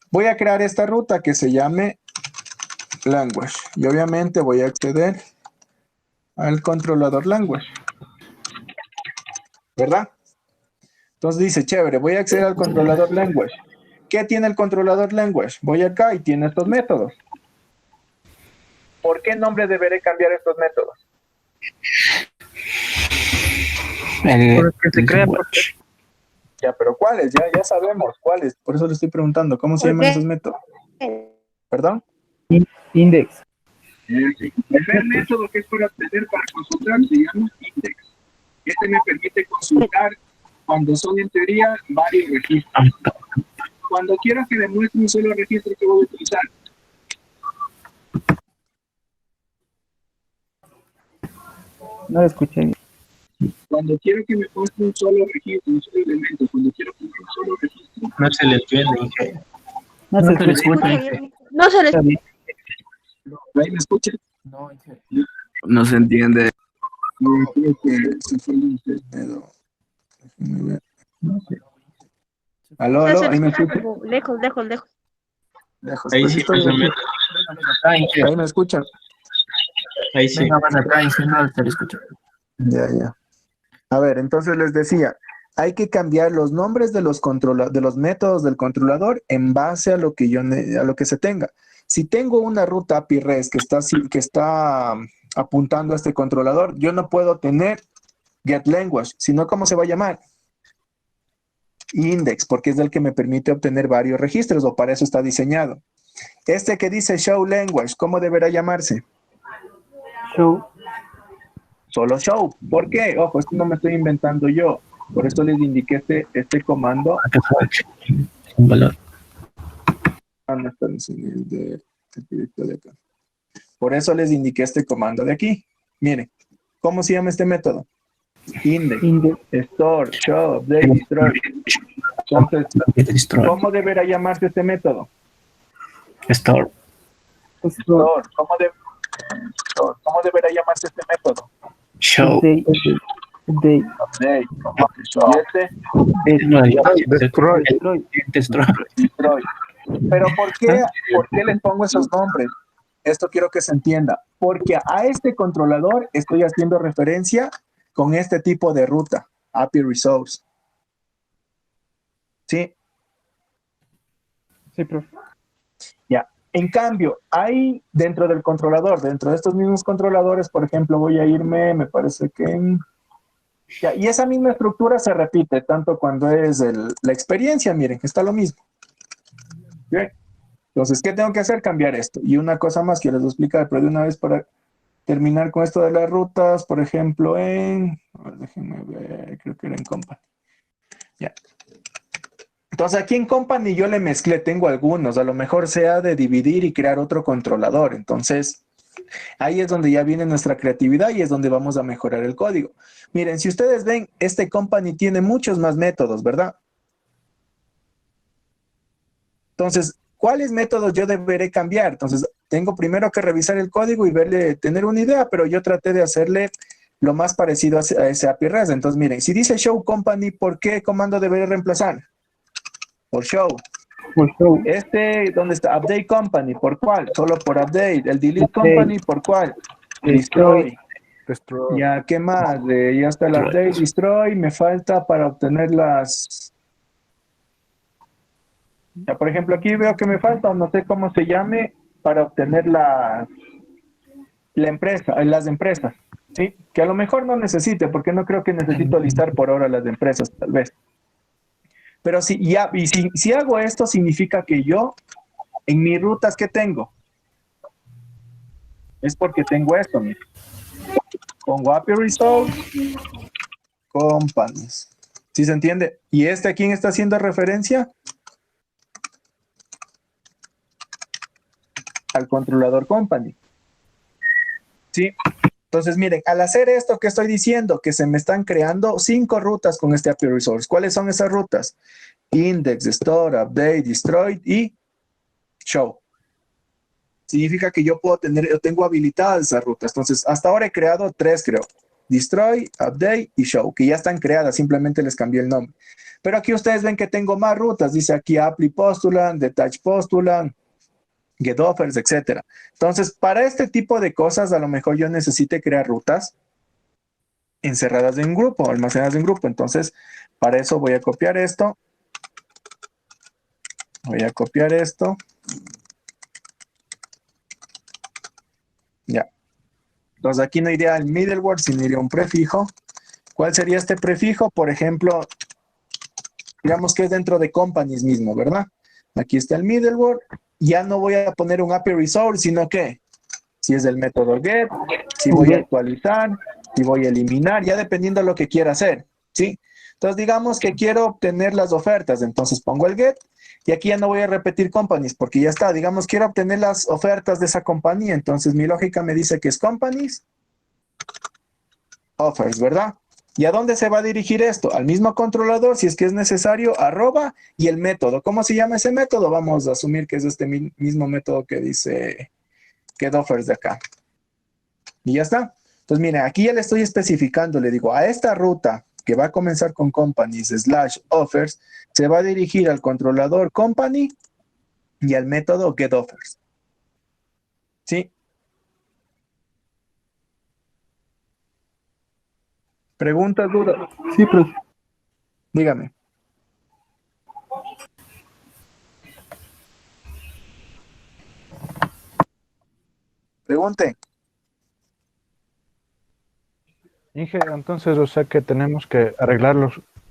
Voy a crear esta ruta que se llame language. Y obviamente voy a acceder al controlador language. ¿Verdad? Entonces dice, chévere, voy a acceder al controlador language. ¿Qué tiene el controlador language? Voy acá y tiene estos métodos. ¿Por qué nombre deberé cambiar estos métodos? Porque se crea. Ya, pero ¿cuáles? Ya sabemos cuáles. Por eso le estoy preguntando, ¿cómo se llaman esos métodos? ¿Perdón? Index. El primer método que es para consultar se llama index. Este me permite consultar cuando son en teoría varios registros. Cuando quiero que demuestre un solo registro que voy a utilizar. No lo escuché. Cuando quiero que me muestre un solo registro, un solo elemento, cuando quiero que me muestre un solo registro. No se le entiende. No se escucha. No se les ¿Ahí me escuchan? No, No se entiende. Creo que se fue el internet. Déjenme ver. No sé. Aló, ahí me escuchan. lejos. Lejos. Ahí Pues sí estoy más o aquí. menos. Ahí me escuchan. Ahí sí. Venga, más acá, y si no, te lo escucho. Ya. A ver, entonces les decía, hay que cambiar los nombres de los métodos del controlador en base a lo que se tenga. Si tengo una ruta API REST que está apuntando a este controlador, yo no puedo tener getLanguage, sino ¿cómo se va a llamar? Index, porque es el que me permite obtener varios registros, o para eso está diseñado. Este que dice showLanguage, ¿cómo deberá llamarse? Show. Solo show. ¿Por qué? Ojo, esto no me estoy inventando yo. Por eso les indiqué este comando. Un valor. No está en el directo de acá. Por eso les indiqué este comando de aquí. Miren, ¿cómo se llama este método? Index, store, show, update, destroy. Entonces, ¿cómo deberá llamarse este método? Store. Store. ¿Cómo deberá llamarse este método? Show. Update. Y Destroy. destroy. Pero ¿por qué les pongo esos nombres? Esto quiero que se entienda. Porque a este controlador estoy haciendo referencia con este tipo de ruta, API Resource. ¿Sí? Sí, profe. Ya. En cambio, hay dentro del controlador, dentro de estos mismos controladores, por ejemplo, voy a irme, me parece que... Ya, y esa misma estructura se repite tanto cuando es la experiencia, miren, está lo mismo. Bien. Entonces, ¿qué tengo que hacer? Cambiar esto. Y una cosa más que les voy a explicar, pero de una vez para terminar con esto de las rutas, por ejemplo, a ver, déjenme ver, creo que era en Company. Ya. Entonces, aquí en Company yo le mezclé, tengo algunos, a lo mejor sea de dividir y crear otro controlador. Entonces, ahí es donde ya viene nuestra creatividad y es donde vamos a mejorar el código. Miren, si ustedes ven, este Company tiene muchos más métodos, ¿verdad? Entonces, ¿cuáles métodos yo deberé cambiar? Entonces, tengo primero que revisar el código y verle, tener una idea, pero yo traté de hacerle lo más parecido a ese API REST. Entonces, miren, si dice show company, ¿por qué comando deberé reemplazar? Por show. Por show. ¿Dónde está? Update company, ¿por cuál? Solo por update. El delete company, ¿por cuál? Destroy. Destroy. Ya, ¿qué más? Ya está el update, destroy. Me falta para obtener las... Ya, por ejemplo, aquí veo que me falta, no sé cómo se llame, para obtener las empresas, ¿sí? Que a lo mejor no necesite, porque no creo que necesito listar por ahora las empresas, tal vez. Pero si hago esto, significa que yo, en mis rutas, ¿qué tengo? Es porque tengo esto, mira. Pongo API Resource, Companies. ¿Sí se entiende? ¿Y a quién está haciendo referencia? Al controlador company. ¿Sí? Entonces, miren, al hacer esto que estoy diciendo, que se me están creando 5 rutas con este API Resource. ¿Cuáles son esas rutas? Index, Store, Update, Destroy y Show. Significa que yo tengo habilitadas esas rutas. Entonces, hasta ahora he creado 3, creo. Destroy, Update y Show, que ya están creadas, simplemente les cambié el nombre. Pero aquí ustedes ven que tengo más rutas. Dice aquí Apply Postulant, Detach Postulant, GetOffers, etcétera. Entonces, para este tipo de cosas, a lo mejor yo necesite crear rutas encerradas en grupo, almacenadas en grupo. Entonces, para eso voy a copiar esto. Voy a copiar esto. Ya. Entonces, aquí no iría el middleware, sino iría un prefijo. ¿Cuál sería este prefijo? Por ejemplo, digamos que es dentro de companies mismo, ¿verdad? Aquí está el middleware. Ya no voy a poner un API Resource, sino que si es del método get, si voy a actualizar, si voy a eliminar, ya dependiendo de lo que quiera hacer, ¿sí? Entonces, digamos que quiero obtener las ofertas, entonces pongo el get, y aquí ya no voy a repetir companies, porque ya está, digamos, quiero obtener las ofertas de esa compañía, entonces mi lógica me dice que es companies, offers, ¿verdad? ¿Y a dónde se va a dirigir esto? Al mismo controlador, si es que es necesario, @ y el método. ¿Cómo se llama ese método? Vamos a asumir que es este mismo método que dice getOffers de acá. Y ya está. Entonces, miren, aquí ya le estoy especificando, le digo, a esta ruta que va a comenzar con companies /offers, se va a dirigir al controlador company y al método getOffers. ¿Sí? ¿Preguntas, dudas? Sí, profe. Dígame. Pregunten. Inge, entonces, o sea que tenemos que arreglar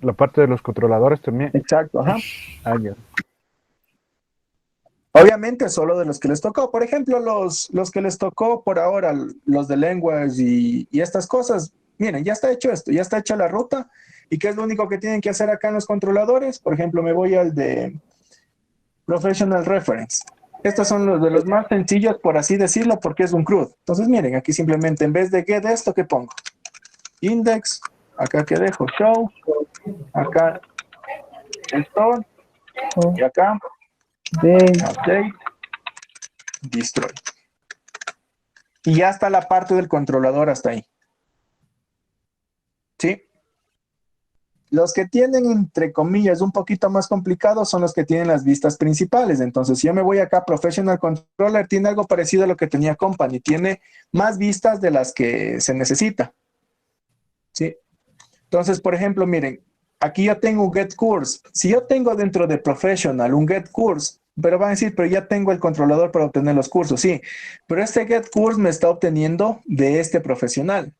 la parte de los controladores también. Exacto, ajá. Ah, ya. Obviamente solo de los que les tocó. Por ejemplo, los que les tocó por ahora, los de lenguas y estas cosas, miren, ya está hecho esto, ya está hecha la ruta. ¿Y qué es lo único que tienen que hacer acá en los controladores? Por ejemplo, me voy al de Professional Reference. Estos son los de los más sencillos, por así decirlo, porque es un CRUD. Entonces, miren, aquí simplemente en vez de get esto, ¿qué pongo? Index, acá que dejo show, acá store, y acá update, destroy. Y ya está la parte del controlador hasta ahí. ¿Sí? Los que tienen, entre comillas, un poquito más complicados son los que tienen las vistas principales. Entonces, si yo me voy acá, Professional Controller, tiene algo parecido a lo que tenía Company. Tiene más vistas de las que se necesita. ¿Sí? Entonces, por ejemplo, miren, aquí yo tengo un get course. Si yo tengo dentro de Professional un get course, pero van a decir, pero ya tengo el controlador para obtener los cursos. Sí, pero este get course me está obteniendo de este profesional.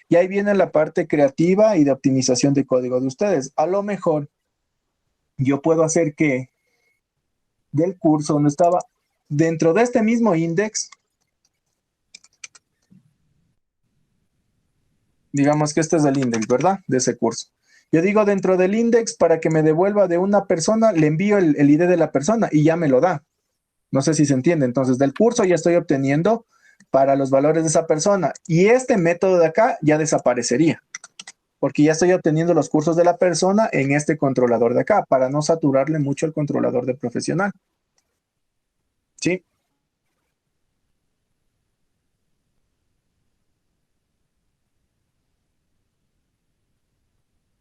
Y ahí viene la parte creativa y de optimización de código de ustedes. A lo mejor yo puedo hacer que del curso donde estaba dentro de este mismo index, digamos que este es el index, ¿verdad? De ese curso. Yo digo dentro del index para que me devuelva de una persona, le envío el ID de la persona y ya me lo da. No sé si se entiende. Entonces, del curso ya estoy obteniendo para los valores de esa persona. Y este método de acá ya desaparecería. Porque ya estoy obteniendo los cursos de la persona en este controlador de acá, para no saturarle mucho el controlador de profesional. ¿Sí?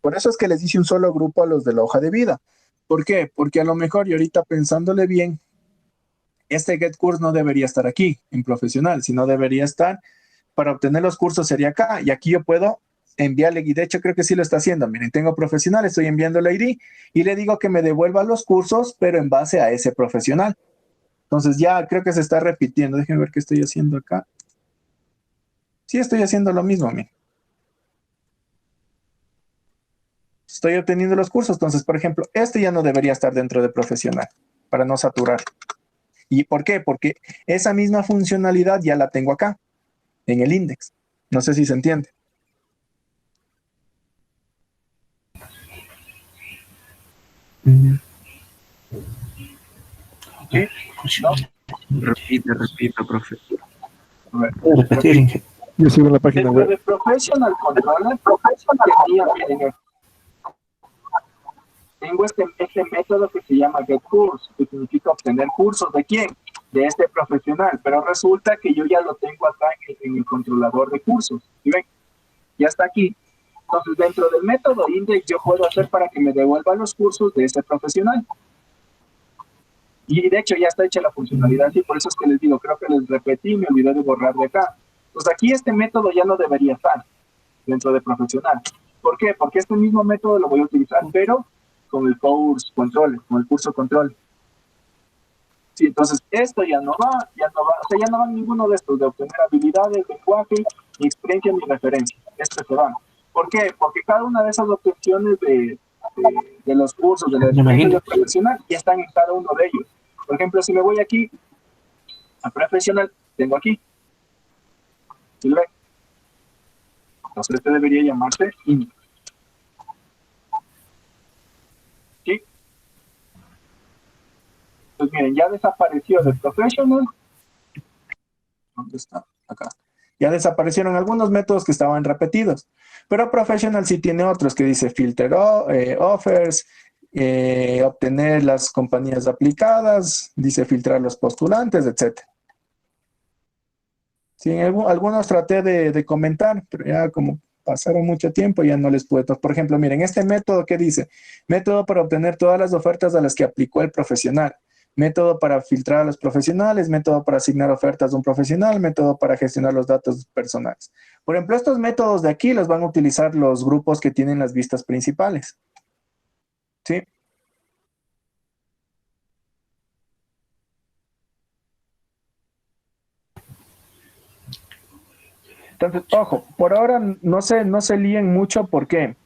Por eso es que les hice un solo grupo a los de la hoja de vida. ¿Por qué? Porque a lo mejor, y ahorita pensándole bien, este get course no debería estar aquí en profesional, sino debería estar para obtener los cursos sería acá. Y aquí yo puedo enviarle, y de hecho creo que sí lo está haciendo. Miren, tengo profesional, estoy enviando el ID y le digo que me devuelva los cursos, pero en base a ese profesional. Entonces ya creo que se está repitiendo. Déjenme ver qué estoy haciendo acá. Sí, estoy haciendo lo mismo, miren. Estoy obteniendo los cursos. Entonces, por ejemplo, este ya no debería estar dentro de profesional para no saturar. ¿Y por qué? Porque esa misma funcionalidad ya la tengo acá, en el index. No sé si se entiende. ¿Sí? ¿No? Repita, profe. A ver. ¿Puedo repetir, Inge? Yo sigo en la página Dentro de web. Professional Controller, tengo este método que se llama getCourse, que significa obtener cursos. ¿De quién? De este profesional. Pero resulta que yo ya lo tengo acá en el controlador de cursos. ¿Sí ven? Ya está aquí. Entonces, dentro del método index, yo puedo hacer para que me devuelva los cursos de este profesional. Y de hecho, ya está hecha la funcionalidad. Y por eso es que les digo, creo que les repetí y me olvidé de borrar de acá. Entonces, aquí este método ya no debería estar dentro de profesional. ¿Por qué? Porque este mismo método lo voy a utilizar, pero con el course control, con el curso control. Sí, entonces esto ya no va, o sea, ya no va ninguno de estos, de obtener habilidades, lenguaje, ni experiencia, ni referencia. Esto se va. ¿Por qué? Porque cada una de esas obtenciones de los cursos, de la experiencia profesional, ya están en cada uno de ellos. Por ejemplo, si me voy aquí a profesional, tengo aquí. ¿Sí lo ven? Entonces este debería llamarse index. ¿Sí? Pues miren, ya desapareció de professional. ¿Dónde está? Acá. Ya desaparecieron algunos métodos que estaban repetidos. Pero professional sí tiene otros que dice filter offers, obtener las compañías aplicadas, dice filtrar los postulantes, etc. Sí, algunos traté de comentar, pero ya como pasaron mucho tiempo, ya no les puedo. Por ejemplo, miren, este método, ¿qué dice? Método para obtener todas las ofertas a las que aplicó el profesional. Método para filtrar a los profesionales, método para asignar ofertas de un profesional, método para gestionar los datos personales. Por ejemplo, estos métodos de aquí los van a utilizar los grupos que tienen las vistas principales. ¿Sí? Entonces, ojo, por ahora no se líen mucho, ¿por qué?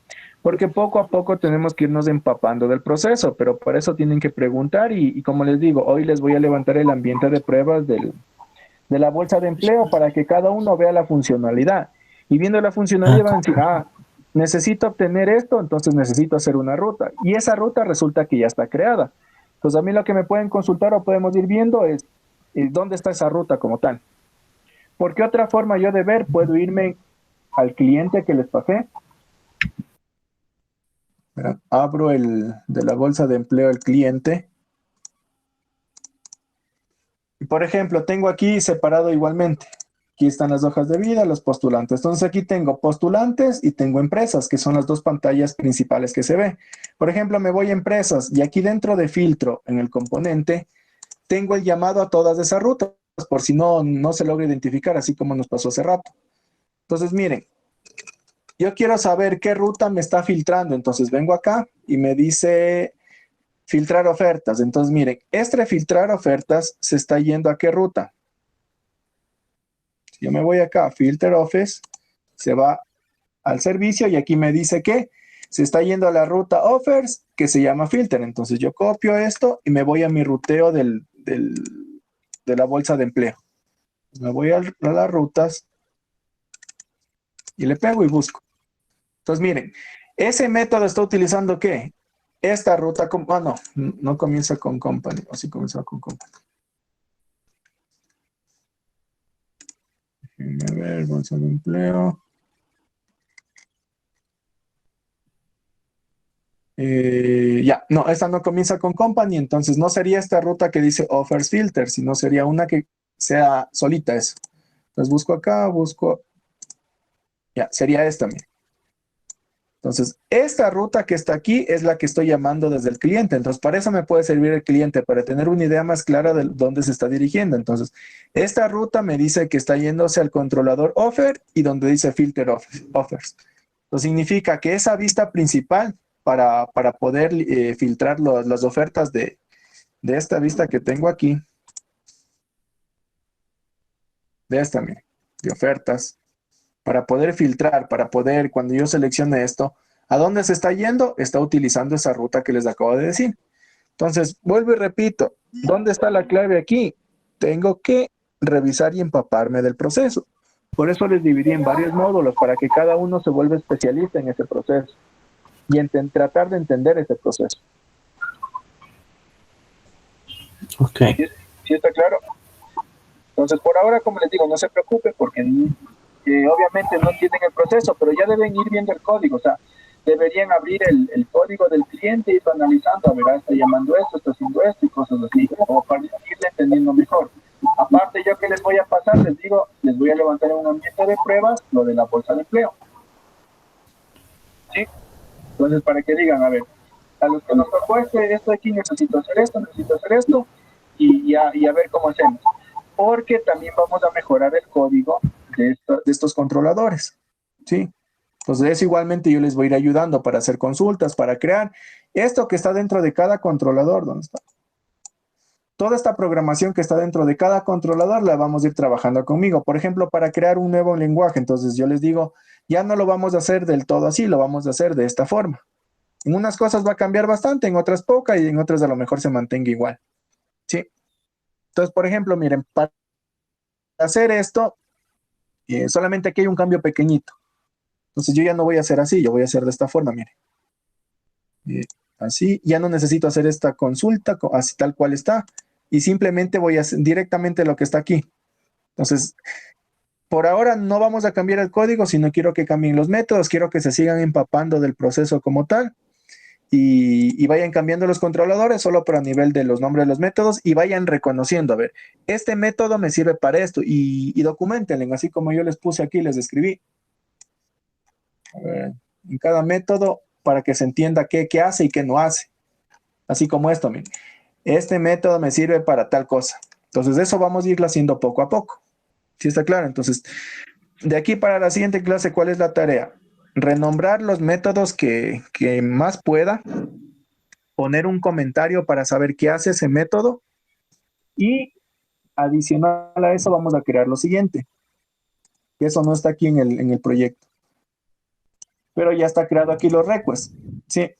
Porque poco a poco tenemos que irnos empapando del proceso, pero por eso tienen que preguntar y como les digo, hoy les voy a levantar el ambiente de pruebas de la bolsa de empleo para que cada uno vea la funcionalidad. Y viendo la funcionalidad van a decir, necesito obtener esto, entonces necesito hacer una ruta. Y esa ruta resulta que ya está creada. Entonces a mí lo que me pueden consultar o podemos ir viendo es dónde está esa ruta como tal. Porque otra forma yo de ver, puedo irme al cliente que les pasé. Mira, abro de la bolsa de empleo el cliente. Y por ejemplo, tengo aquí separado igualmente. Aquí están las hojas de vida, los postulantes. Entonces aquí tengo postulantes y tengo empresas, que son las dos pantallas principales que se ve. Por ejemplo, me voy a empresas y aquí dentro de filtro, en el componente, tengo el llamado a todas esas rutas, por si no se logra identificar, así como nos pasó hace rato. Entonces, miren, yo quiero saber qué ruta me está filtrando. Entonces vengo acá y me dice filtrar ofertas. Entonces, miren, este filtrar ofertas se está yendo a qué ruta. Si yo me voy acá, filter office, se va al servicio y aquí me dice que se está yendo a la ruta offers que se llama filter. Entonces yo copio esto y me voy a mi ruteo de la bolsa de empleo. Me voy a las rutas y le pego y busco. Entonces miren, ese método está utilizando ¿qué? Esta ruta, no comienza con company, o sí comienza con company. Déjenme ver, bolsa de empleo. Ya, no, esta no comienza con company, entonces no sería esta ruta que dice offers filter, sino sería una que sea solita eso. Entonces busco acá, ya, sería esta, mira. Entonces, esta ruta que está aquí es la que estoy llamando desde el cliente. Entonces, para eso me puede servir el cliente, para tener una idea más clara de dónde se está dirigiendo. Entonces, esta ruta me dice que está yéndose al controlador offer y donde dice filter offers. Entonces, significa que esa vista principal para poder filtrar las ofertas de esta vista que tengo aquí, de esta, mire, de ofertas, para poder filtrar, para poder, cuando yo seleccione esto, ¿a dónde se está yendo? Está utilizando esa ruta que les acabo de decir. Entonces, vuelvo y repito, ¿dónde está la clave aquí? Tengo que revisar y empaparme del proceso. Por eso les dividí en varios módulos, para que cada uno se vuelva especialista en ese proceso y tratar de entender ese proceso. Ok. ¿Sí está claro? Entonces, por ahora, como les digo, no se preocupe porque obviamente no entienden el proceso, pero ya deben ir viendo el código. O sea, deberían abrir el código del cliente y ir analizando, a ver, está llamando esto, está haciendo esto y cosas así, como para irle entendiendo mejor. Aparte, yo que les voy a pasar, les digo, les voy a levantar en un ambiente de pruebas lo de la bolsa de empleo. ¿Sí? Entonces, para que digan, a ver, a los que nos tocó esto de aquí, necesito hacer esto, y a ver cómo hacemos. Porque también vamos a mejorar el código de estos controladores, ¿sí? Entonces, eso igualmente yo les voy a ir ayudando para hacer consultas, para crear esto que está dentro de cada controlador. ¿Dónde está? Toda esta programación que está dentro de cada controlador la vamos a ir trabajando conmigo. Por ejemplo, para crear un nuevo lenguaje, entonces yo les digo, ya no lo vamos a hacer del todo así, lo vamos a hacer de esta forma. En unas cosas va a cambiar bastante, en otras poca y en otras a lo mejor se mantenga igual, ¿sí? Entonces, por ejemplo, miren, para hacer esto, solamente aquí hay un cambio pequeñito. Entonces yo ya no voy a hacer así, yo voy a hacer de esta forma, miren. Así, ya no necesito hacer esta consulta así tal cual está, y simplemente voy a hacer directamente lo que está aquí. Entonces, por ahora no vamos a cambiar el código, sino quiero que cambien los métodos, quiero que se sigan empapando del proceso como tal, y vayan cambiando los controladores solo por a nivel de los nombres de los métodos y vayan reconociendo, a ver, este método me sirve para esto y documentenlo, así como yo les puse aquí, les describí. A ver, en cada método para que se entienda qué hace y qué no hace. Así como esto, miren. Este método me sirve para tal cosa. Entonces, eso vamos a irlo haciendo poco a poco. ¿Sí está claro? Entonces, de aquí para la siguiente clase, ¿cuál es la tarea? Renombrar los métodos que más pueda, poner un comentario para saber qué hace ese método y adicional a eso vamos a crear lo siguiente. que eso no está aquí en el proyecto. Pero ya está creado aquí los requests, ¿sí?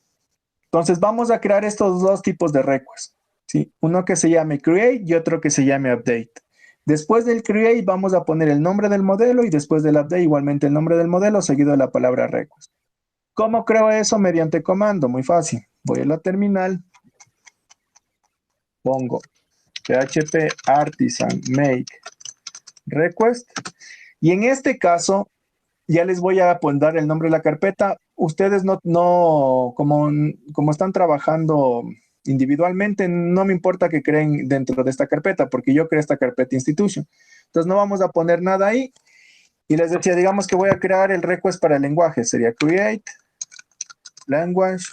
Entonces vamos a crear estos dos tipos de requests, ¿sí? Uno que se llame create y otro que se llame update. Después del create vamos a poner el nombre del modelo y después del update igualmente el nombre del modelo seguido de la palabra request. ¿Cómo creo eso? Mediante comando, muy fácil. Voy a la terminal, pongo php artisan make request y en este caso ya les voy a dar el nombre de la carpeta. Ustedes como están trabajando individualmente, no me importa que creen dentro de esta carpeta, porque yo creé esta carpeta institution. Entonces no vamos a poner nada ahí. Y les decía, digamos que voy a crear el request para el lenguaje. Sería create language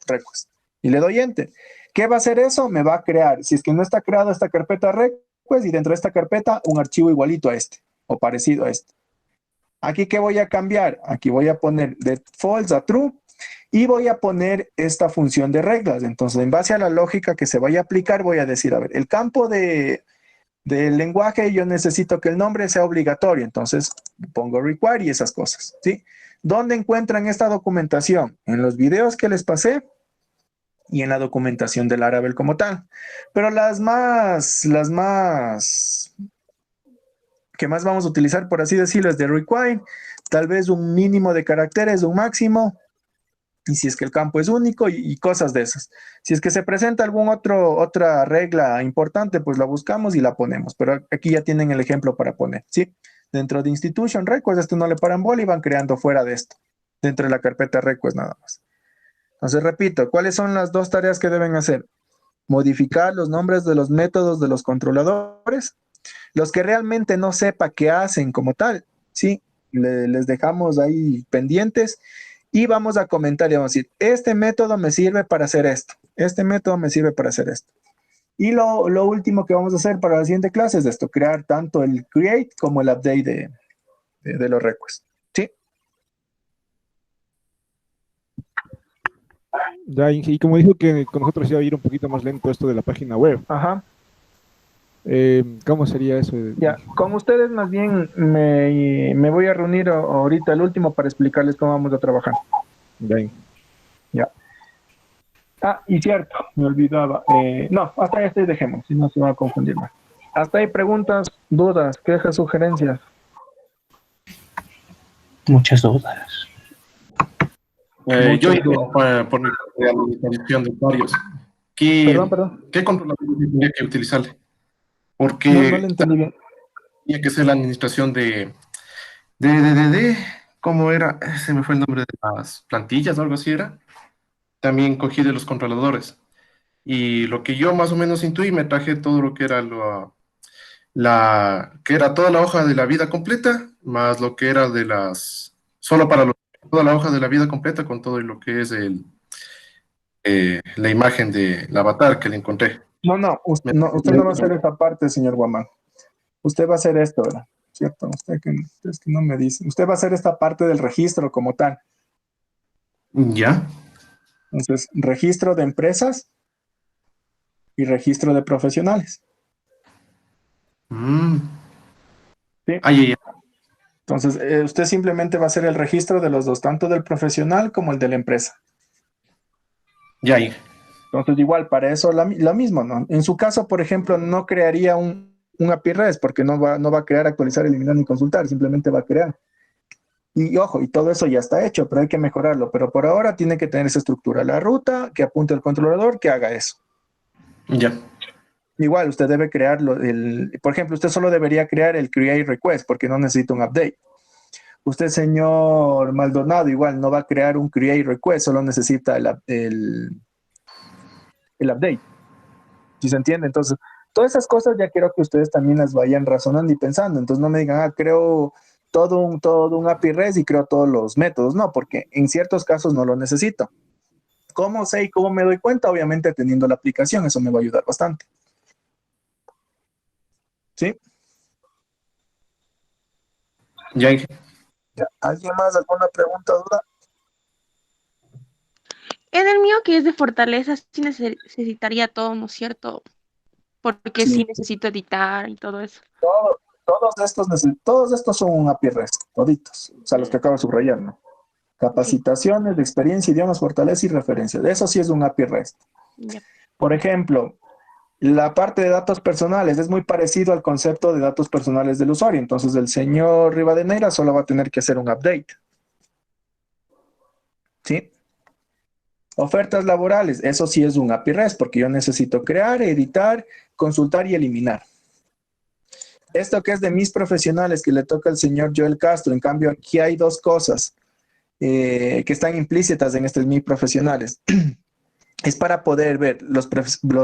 request. Y le doy enter. ¿Qué va a hacer eso? Me va a crear, si es que no está creado esta carpeta request, y dentro de esta carpeta un archivo igualito a este, o parecido a este. Aquí, ¿qué voy a cambiar? Aquí voy a poner de false a true y voy a poner esta función de reglas. Entonces, en base a la lógica que se vaya a aplicar, voy a decir, a ver, el campo del lenguaje, yo necesito que el nombre sea obligatorio. Entonces, pongo require y esas cosas, ¿sí? ¿Dónde encuentran esta documentación? En los videos que les pasé y en la documentación del Laravel como tal. Pero las que más vamos a utilizar, por así decirlo, es de require, tal vez un mínimo de caracteres, un máximo, y si es que el campo es único y cosas de esas. Si es que se presenta otra regla importante, pues la buscamos y la ponemos, pero aquí ya tienen el ejemplo para poner, ¿sí? Dentro de institution request, esto no le paran bola y van creando fuera de esto, dentro de la carpeta request nada más. Entonces, repito, ¿cuáles son las dos tareas que deben hacer? Modificar los nombres de los métodos de los controladores. Los que realmente no sepa qué hacen como tal, ¿sí? Les dejamos ahí pendientes y vamos a comentar y vamos a decir, este método me sirve para hacer esto, este método me sirve para hacer esto. Y lo último que vamos a hacer para la siguiente clase es esto, crear tanto el create como el update de los requests, ¿sí? Ya, y como dijo que con nosotros iba a ir un poquito más lento esto de la página web. Ajá. ¿Cómo sería eso? Ya, con ustedes más bien me voy a reunir ahorita el último para explicarles cómo vamos a trabajar. Bien. Ya. Ah, y cierto, me olvidaba. No, hasta ahí dejemos, si no se van a confundir más. Hasta ahí preguntas, dudas, quejas, sugerencias. Muchas dudas. Yo digo, por mi administración de usuarios, ¿qué controlador tendría que utilizarle? Porque No le entendí bien. tenía que ser la administración ¿cómo era? Se me fue el nombre de las plantillas o algo así era. También cogí de los controladores. Y lo que yo más o menos intuí, me traje todo lo que era que era toda la hoja de la vida completa, más lo que era solo para toda la hoja de la vida completa con todo lo que es la imagen del avatar que le encontré. Usted no va a hacer esta parte, señor Guamán. Usted va a hacer esto, ¿verdad? ¿Cierto? Usted que no me dice. Usted va a hacer esta parte del registro como tal. Ya. Entonces, registro de empresas y registro de profesionales. ¿Sí? Ya. Entonces, usted simplemente va a hacer el registro de los dos, tanto del profesional como el de la empresa. Ya. Entonces, igual, para eso lo mismo, ¿no? En su caso, por ejemplo, no crearía un API REST porque no va a crear, actualizar, eliminar ni consultar, simplemente va a crear. Y ojo, y todo eso ya está hecho, pero hay que mejorarlo. Pero por ahora tiene que tener esa estructura. La ruta, que apunte al controlador, que haga eso. Ya. Igual, usted debe crearlo. Por ejemplo, usted solo debería crear el create request porque no necesita un update. Usted, señor Maldonado, igual no va a crear un create request, solo necesita el update. ¿Sí se entiende? Entonces, todas esas cosas ya quiero que ustedes también las vayan razonando y pensando. Entonces, no me digan, creo todo un API REST y creo todos los métodos. No, porque en ciertos casos no lo necesito. ¿Cómo sé y cómo me doy cuenta? Obviamente teniendo la aplicación, eso me va a ayudar bastante. ¿Sí? Ya. ¿Alguien más? ¿Alguna pregunta, duda? En el mío, que es de Fortaleza, sí necesitaría todo, ¿no es cierto? Porque sí necesito editar y todo eso. todos estos son un API REST, toditos, o sea, los que acabo de subrayar, ¿no? Capacitaciones de experiencia, idiomas, fortaleza y referencias. Eso sí es un API REST. Ya. Por ejemplo, la parte de datos personales es muy parecido al concepto de datos personales del usuario. Entonces, el señor Rivadeneira solo va a tener que hacer un update. ¿Sí? Ofertas laborales, eso sí es un API REST, porque yo necesito crear, editar, consultar y eliminar. Esto que es de mis profesionales, que le toca al señor Joel Castro, en cambio aquí hay dos cosas que están implícitas en estos mis profesionales. Es para poder ver los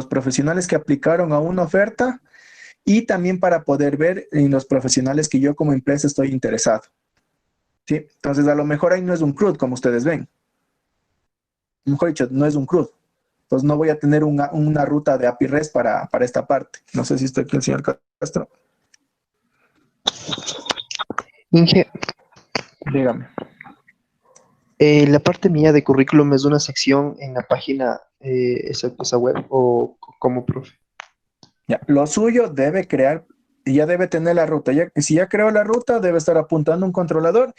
profesionales que aplicaron a una oferta y también para poder ver en los profesionales que yo como empresa estoy interesado. ¿Sí? Entonces, a lo mejor ahí no es un CRUD, como ustedes ven. Mejor dicho, no es un CRUD. Entonces, no voy a tener una ruta de API REST para esta parte. No sé si está aquí el señor Castro. Inge, Dígame. la parte mía de currículum es una sección en la página, esa web, o como profe. Ya, lo suyo debe crear, ya debe tener la ruta. Si ya creó la ruta, debe estar apuntando un controlador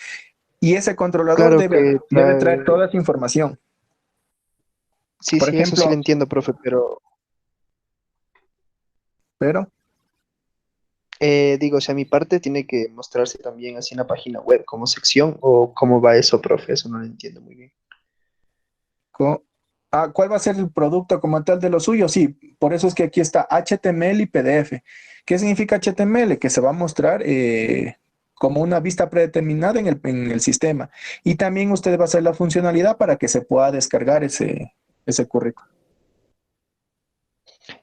y ese controlador Claro debe que trae... traer toda esa información. Sí, Por sí, ejemplo, eso sí lo entiendo, profe, pero digo, o sea, mi parte tiene que mostrarse también así en la página web, como sección, o cómo va eso, profe, eso no lo entiendo muy bien. ¿cuál va a ser el producto como tal de lo suyo? Sí, por eso es que aquí está HTML y PDF. ¿Qué significa HTML? Que se va a mostrar como una vista predeterminada en el sistema. Y también usted va a hacer la funcionalidad para que se pueda descargar ese currículum.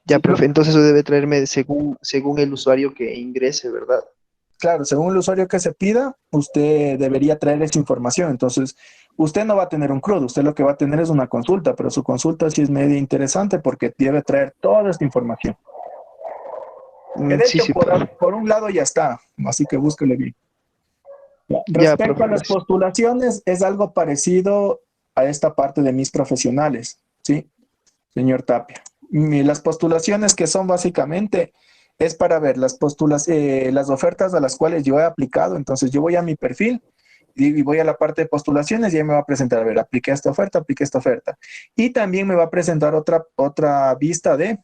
Ya, profe, entonces eso debe traerme según el usuario que ingrese, ¿verdad? Claro, según el usuario que se pida, usted debería traer esa información. Entonces, usted no va a tener un CRUD, usted lo que va a tener es una consulta, pero su consulta sí es medio interesante porque debe traer toda esta información. Que de Sí, hecho, sí, profe. por un lado ya está, así que búsquele bien. Ya, Respecto profe, a las gracias. postulaciones, es algo parecido a esta parte de mis profesionales, ¿sí, señor Tapia? Las postulaciones que son básicamente es para ver las ofertas a las cuales yo he aplicado. Entonces yo voy a mi perfil y voy a la parte de postulaciones y ahí me va a presentar, a ver, apliqué esta oferta. Y también me va a presentar otra vista de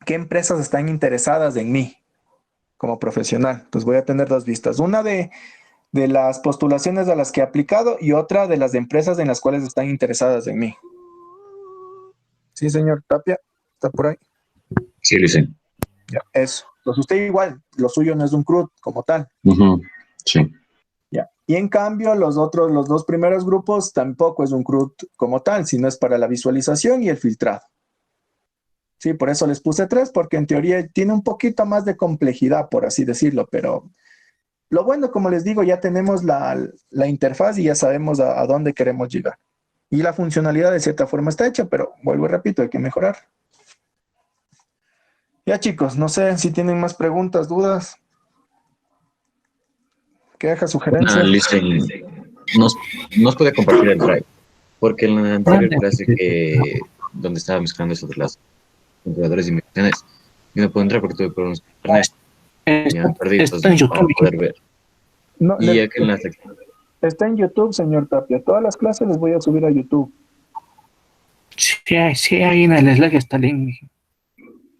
qué empresas están interesadas en mí como profesional. Entonces voy a tener dos vistas, una de las postulaciones a las que he aplicado y otra de las empresas en las cuales están interesadas en mí. Sí, señor Tapia, ¿está por ahí? Sí, lo hice. Ya, eso. Entonces usted igual, lo suyo no es un CRUD como tal. Sí. Ya. Y en cambio, los dos primeros grupos tampoco es un CRUD como tal, sino es para la visualización y el filtrado. Sí, por eso les puse 3, porque en teoría tiene un poquito más de complejidad, por así decirlo, pero lo bueno, como les digo, ya tenemos la interfaz y ya sabemos a dónde queremos llegar. Y la funcionalidad de cierta forma está hecha, pero vuelvo y repito, hay que mejorar. Ya, chicos, no sé si tienen más preguntas, dudas. ¿Quejas, sugerencias? Listen, nos puede compartir el drive, porque en la anterior clase donde estaba mezclando eso de las controladores de inversiones, yo no puedo entrar porque tuve problemas con internet. Ya perdí Está en para YouTube. poder ver. No, Y aquí en la sección. Está en YouTube, señor Tapia. Todas las clases les voy a subir a YouTube. Sí, ahí en el Slack está el link.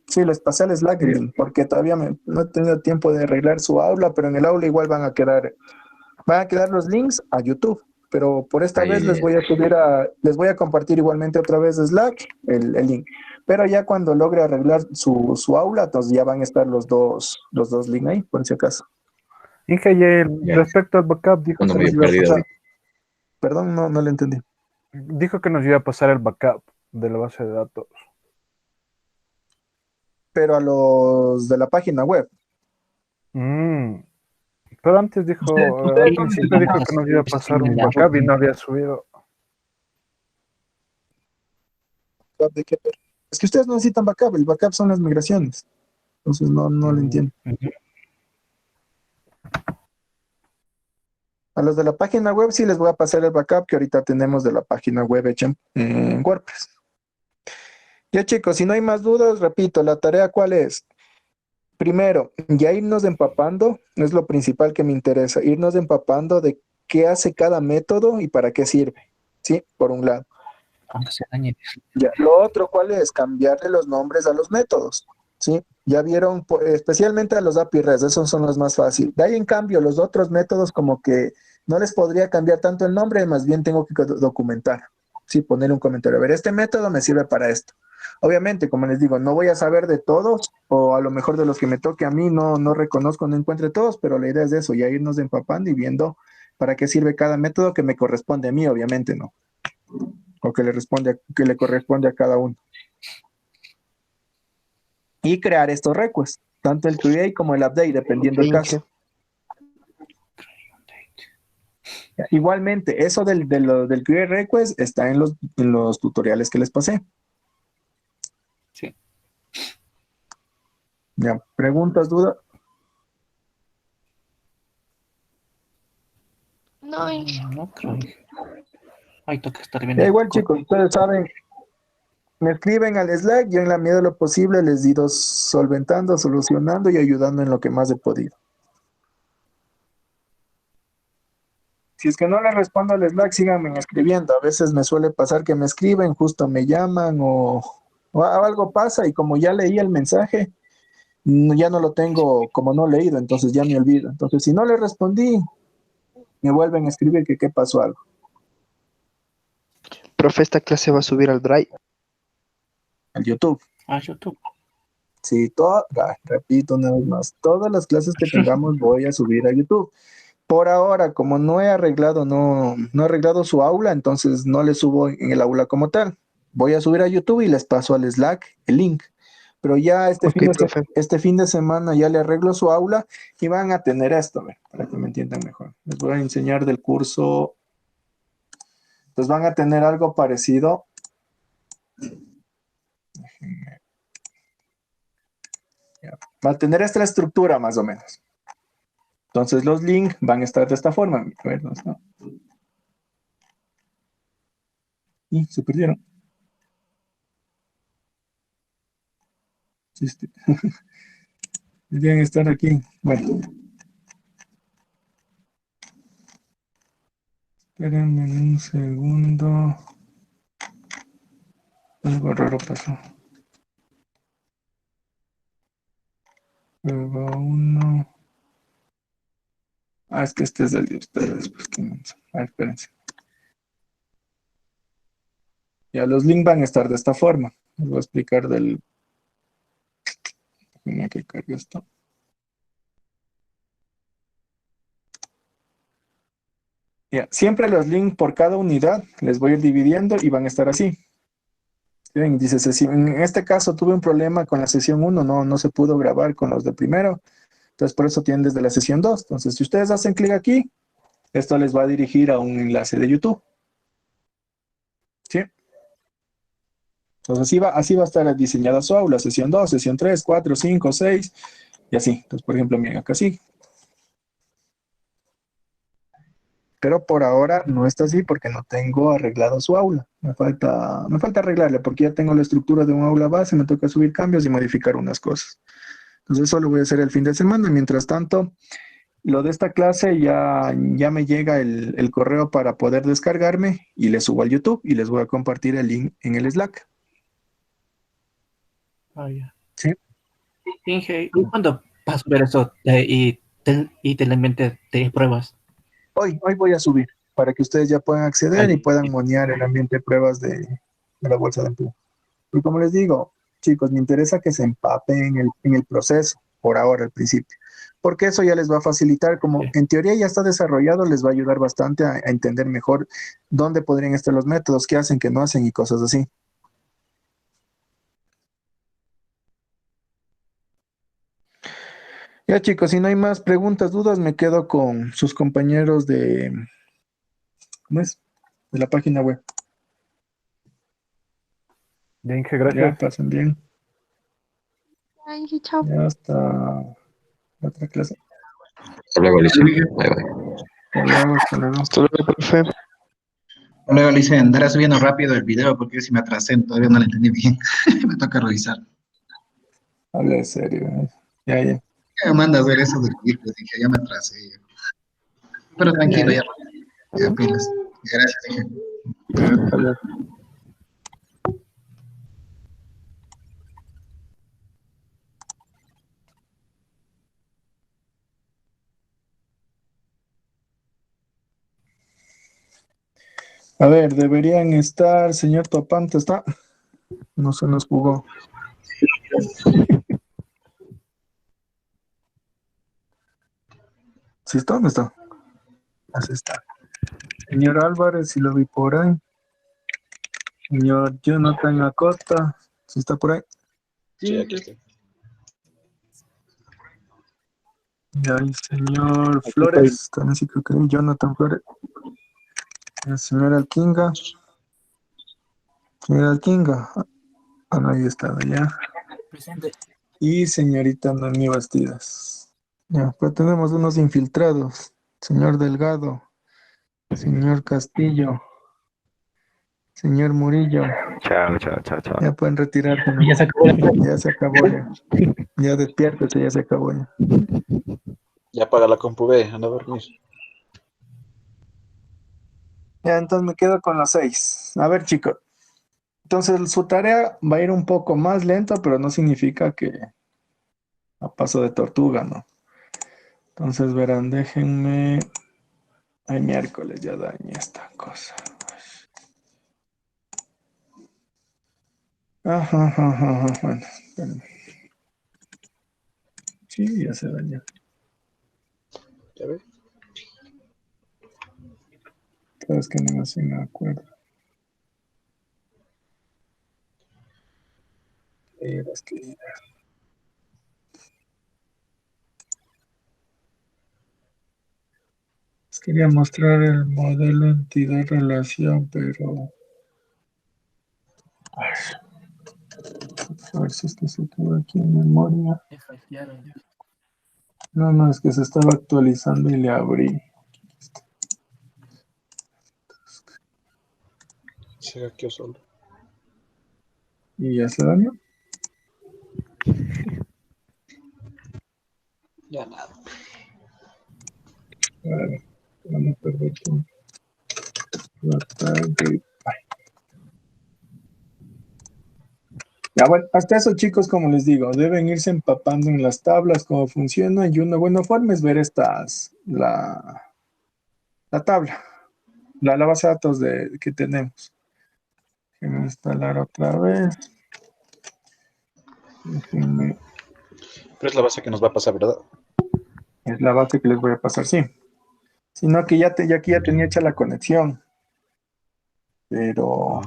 Sí, les pasé el Slack, porque todavía no he tenido tiempo de arreglar su aula, pero en el aula igual van a quedar los links a YouTube. Pero por esta vez les voy a compartir igualmente otra vez Slack, el link. Pero ya cuando logre arreglar su aula, entonces ya van a estar los dos links ahí, por si acaso. Inge, respecto al backup, dijo que nos iba a pasar. Perdón, no le entendí. Dijo que nos iba a pasar el backup de la base de datos. Pero a los de la página web. Pero antes dijo, al principio dijo que nos iba a pasar un backup y no había subido. ¿De qué? Es que ustedes no necesitan backup, el backup son las migraciones. Entonces no lo entiendo. A los de la página web sí les voy a pasar el backup que ahorita tenemos de la página web hecha en WordPress. Ya, chicos, si no hay más dudas, repito, la tarea ¿cuál es? primero, ya irnos empapando es lo principal que me interesa, irnos empapando de qué hace cada método y para qué sirve, ¿sí? Por un lado. Aunque se dañe. Ya. Lo otro, ¿cuál es? Cambiarle los nombres a los métodos, ¿sí? Ya vieron, especialmente a los API REST, esos son los más fáciles. De ahí, en cambio, los otros métodos como que no les podría cambiar tanto el nombre, más bien tengo que documentar, ¿sí? Poner un comentario. A ver, este método me sirve para esto. Obviamente, como les digo, no voy a saber de todos, o a lo mejor de los que me toque a mí no reconozco, no encuentre todos, pero la idea es eso, ya irnos empapando y viendo para qué sirve cada método que me corresponde a mí, obviamente, ¿no? O que le corresponde a cada uno. Y crear estos requests, tanto el create como el update, dependiendo del caso. Igualmente, eso del create request está en los tutoriales que les pasé. Sí. Ya, ¿preguntas, dudas? No, No creo. Ahí toca estar viendo. Ya, igual, chicos, ustedes saben, me escriben al Slack, yo en la medida de lo posible les he ido solventando, solucionando y ayudando en lo que más he podido. Si es que no les respondo al Slack, síganme escribiendo. A veces me suele pasar que me escriben, justo me llaman o algo pasa y como ya leí el mensaje, ya no lo tengo como no leído, entonces ya me olvido. Entonces, si no le respondí, me vuelven a escribir que qué pasó algo. Profe, esta clase va a subir al Drive. Al YouTube. Ah, YouTube. Sí, repito una vez más, todas las clases que tengamos voy a subir a YouTube. Por ahora, como no he arreglado su aula, entonces no le subo en el aula como tal. Voy a subir a YouTube y les paso al Slack el link. Pero ya este fin de semana ya le arreglo su aula y van a tener esto, para que me entiendan mejor. Les voy a enseñar del curso. Pues van a tener algo parecido. Va a tener esta estructura más o menos. Entonces los links van a estar de esta forma. A ver, ¿dónde está? Y se perdieron. Sí. Deberían estar aquí. Bueno. Espérenme un segundo. Algo raro pasó. Prueba 1. Ah, es que este es el de ustedes. Pues, a ver, espérense. Ya los links van a estar de esta forma. Les voy a explicar del... Tenía que cargar esto. Ya, siempre los links por cada unidad les voy a ir dividiendo y van a estar así. Bien, dice sesión. En este caso tuve un problema con la sesión 1, no se pudo grabar con los de primero. Entonces por eso tienen desde la sesión 2. Entonces si ustedes hacen clic aquí, esto les va a dirigir a un enlace de YouTube. ¿Sí? Entonces así va a estar diseñada su aula, sesión 2, sesión 3, 4, 5, 6 y así. Entonces por ejemplo, miren acá sí. Pero por ahora no está así porque no tengo arreglado su aula. Me falta arreglarle porque ya tengo la estructura de un aula base, me toca subir cambios y modificar unas cosas. Entonces eso lo voy a hacer el fin de semana. Mientras tanto, lo de esta clase ya me llega el correo para poder descargarme y le subo al YouTube y les voy a compartir el link en el Slack. Ah, ya. Sí. Inge, ¿y cuándo vas a ver eso y te la mente de pruebas? Hoy voy a subir para que ustedes ya puedan acceder y puedan monear el ambiente de pruebas de la bolsa de empleo. Y como les digo, chicos, me interesa que se empapen en el proceso, por ahora, al principio. Porque eso ya les va a facilitar, como en teoría ya está desarrollado, les va a ayudar bastante a entender mejor dónde podrían estar los métodos, qué hacen, qué no hacen y cosas así. Ya, chicos, si no hay más preguntas, dudas, me quedo con sus compañeros de... ¿Cómo es? De la página web. Ya, Inge, gracias. Ya, pasen bien. Ay, chao. Ya hasta la otra clase. Hasta luego, Alicia. Bye, bye. Hasta luego. Hasta luego, profe. Luego le dicen, andará subiendo rápido el video porque si me atrasé, todavía no lo entendí bien. Me toca revisar. Habla de serio. Ya, ya. ¿Qué me manda a hacer eso del clip? Le dije, ya me atrasé. Pero tranquilo, Ya. ya pilas. Gracias, dije. Adiós. A ver, deberían estar, señor Topante, ¿está? No se nos jugó. ¿Sí está? ¿Dónde está? Así está. Señor Álvarez, si lo vi por ahí. Señor Jonathan Acosta, ¿sí está por ahí? Sí, aquí estoy. Y ahí, señor Aquí Flores, también sí creo que hay Jonathan Flores. El señor Alquinga. Señor Alquinga. Ah, no, ahí está, ya. Presente. Y señorita Noemí Bastidas. Ya, pero tenemos unos infiltrados. Señor Delgado, señor Castillo, señor Murillo. Chao, chao, chao, chao. Ya pueden retirarse, ¿no? Ya se acabó la clase. Ya se acabó ya. Ya despiértese, ya se acabó ya. Ya apaga la compu, ve, anda a dormir. Ya, entonces me quedo con los 6. A ver, chicos. Entonces su tarea va a ir un poco más lento, pero no significa que a paso de tortuga, ¿no? Entonces verán, déjenme. Ay, miércoles, ya dañé esta cosa. Ajá, ajá, ajá, bueno, espérenme. Sí, ya se dañó. ¿Ya ves? Es que no me acuerdo. Es que... Les quería mostrar el modelo entidad-relación, pero... Ay, a ver si es que se quedó aquí en memoria. No, es que se estaba actualizando y le abrí. Se hackeó solo. ¿Y ya se dañó? Ya nada. A ver, vamos a perder tiempo. Ya, bueno, hasta eso, chicos, como les digo, deben irse empapando en las tablas, cómo funciona, y una buena forma es ver la tabla, la base de datos que tenemos. Déjenme instalar otra vez. Déjenme. Pero es la base que nos va a pasar, ¿verdad? Es la base que les voy a pasar, sí. Sino que ya tenía hecha la conexión. Pero...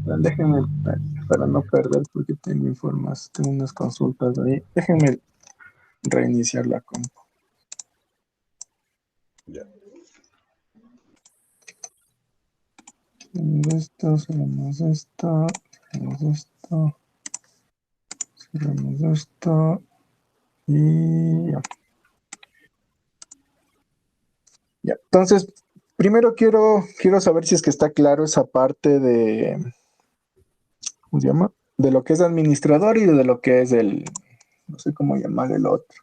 Déjenme, para no perder, porque tengo información, tengo unas consultas ahí. Déjenme reiniciar la compu. Ya. Cerramos esto, cerramos esto y ya. Ya, entonces, primero quiero saber si es que está claro esa parte de, ¿cómo se llama? De lo que es administrador y de lo que es no sé cómo llamar el otro.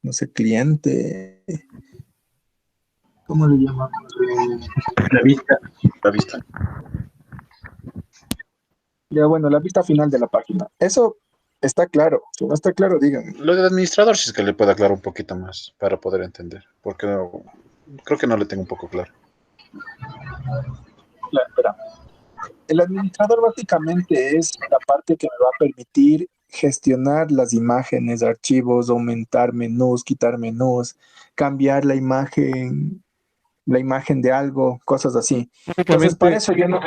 No sé, cliente. ¿Cómo le llamamos? La vista. La vista. Ya, bueno, la vista final de la página. Eso está claro. Si no está claro, díganme. Lo del administrador sí es que le puedo aclarar un poquito más para poder entender. Porque creo que no le tengo un poco claro. Espera. El administrador básicamente es la parte que me va a permitir gestionar las imágenes, archivos, aumentar menús, quitar menús, cambiar la imagen de algo, cosas así. Entonces, para eso yo no...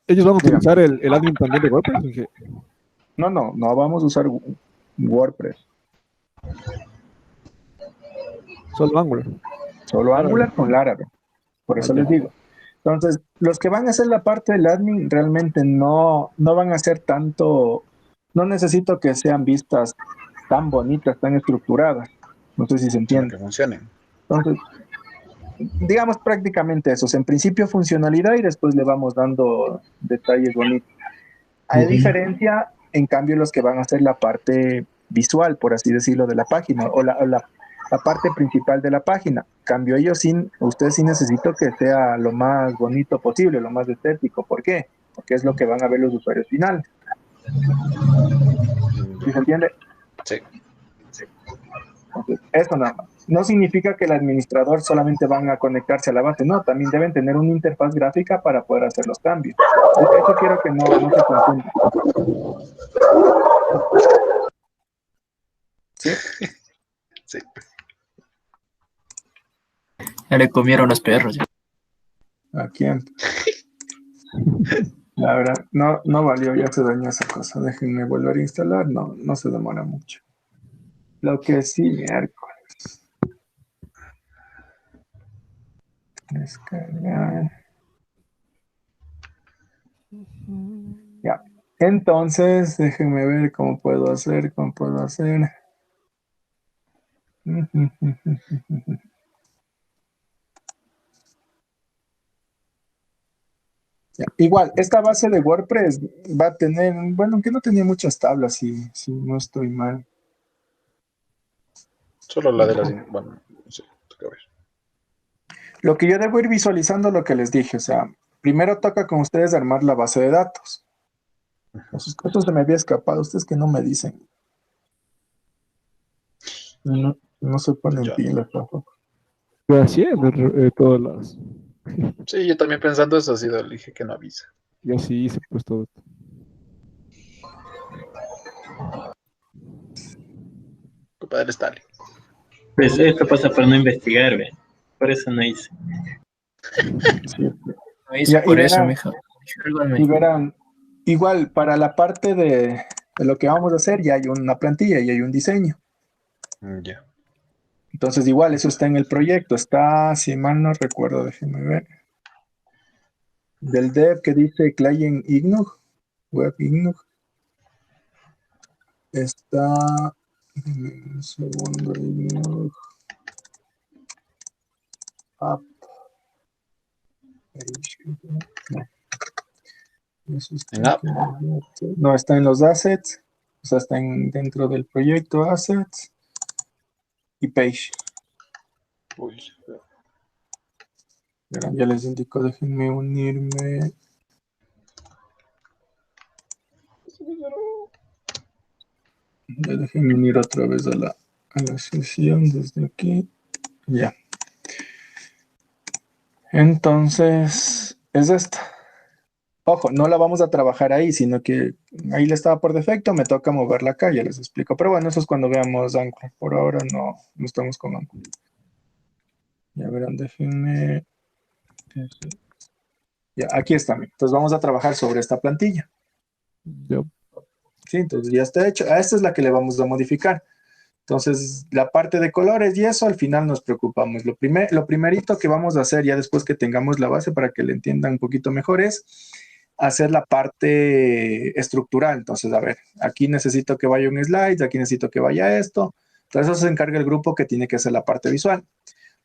¿Ellos van a utilizar el admin también de WordPress? No vamos a usar WordPress. Solo Angular. Solo Angular con Laravel. Por eso les digo. Entonces, los que van a hacer la parte del admin realmente no van a hacer tanto, no necesito que sean vistas tan bonitas, tan estructuradas. No sé si se entiende. Que funcionen. Entonces, digamos prácticamente eso. En principio funcionalidad y después le vamos dando detalles bonitos. A diferencia, en cambio, los que van a hacer la parte visual, por así decirlo, de la página, o la parte principal de la página. Cambio, ustedes sí necesito que sea lo más bonito posible, lo más estético. ¿Por qué? Porque es lo que van a ver los usuarios finales. ¿Sí se entiende? Sí. Entonces, eso nada más. No significa que el administrador solamente van a conectarse a la base, no, también deben tener una interfaz gráfica para poder hacer los cambios. Eso quiero que no se confunda. ¿Sí? Sí. Ya le comieron los perros. ¿A quién? La verdad, no valió, ya se dañó esa cosa. Déjenme volver a instalar. No se demora mucho. Lo que sí, miércoles. Descargar. Ya. Entonces, déjenme ver cómo puedo hacer. Ya. Igual, esta base de WordPress va a tener, bueno, aunque no tenía muchas tablas, si no estoy mal. Solo la de las... Bueno, no sé, toca ver. Lo que yo debo ir visualizando, lo que les dije, o sea, primero toca con ustedes armar la base de datos. Esto se me había escapado, ustedes que no me dicen. No se ponen pilas tampoco. Yo haciendo todas las... Sí, yo también pensando eso, así le dije que no avisa. Yo sí hice pues todo. Compadre Stalin. Pues esto pasa por no investigar, ve. Por eso no hice. Sí. No hice por eso, mijo. Y verán, igual para la parte de lo que vamos a hacer ya hay una plantilla y hay un diseño. Ya. Entonces igual eso está en el proyecto, está, si mal no recuerdo, déjenme ver, del dev que dice Client Ignug, Web Ignug, está, un segundo, Ignug, App, no. Eso está no, está en los assets, o sea, está dentro del proyecto assets y page. Uy. Ya les indico, déjenme unirme. Ya déjenme unir otra vez a la sesión desde aquí. Ya. Entonces, es esta. Ojo, no la vamos a trabajar ahí, sino que ahí le estaba por defecto, me toca moverla acá, ya les explico. Pero bueno, eso es cuando veamos Anchor. Por ahora no estamos con Anchor. Ya verán, déjenme. Ya, aquí está. Entonces vamos a trabajar sobre esta plantilla. Sí, entonces ya está hecho. A esta es la que le vamos a modificar. Entonces, la parte de colores y eso, al final nos preocupamos. Lo primerito que vamos a hacer ya después que tengamos la base para que le entiendan un poquito mejor es hacer la parte estructural. Entonces, a ver, aquí necesito que vaya un slide, aquí necesito que vaya esto. Entonces, eso se encarga el grupo que tiene que hacer la parte visual.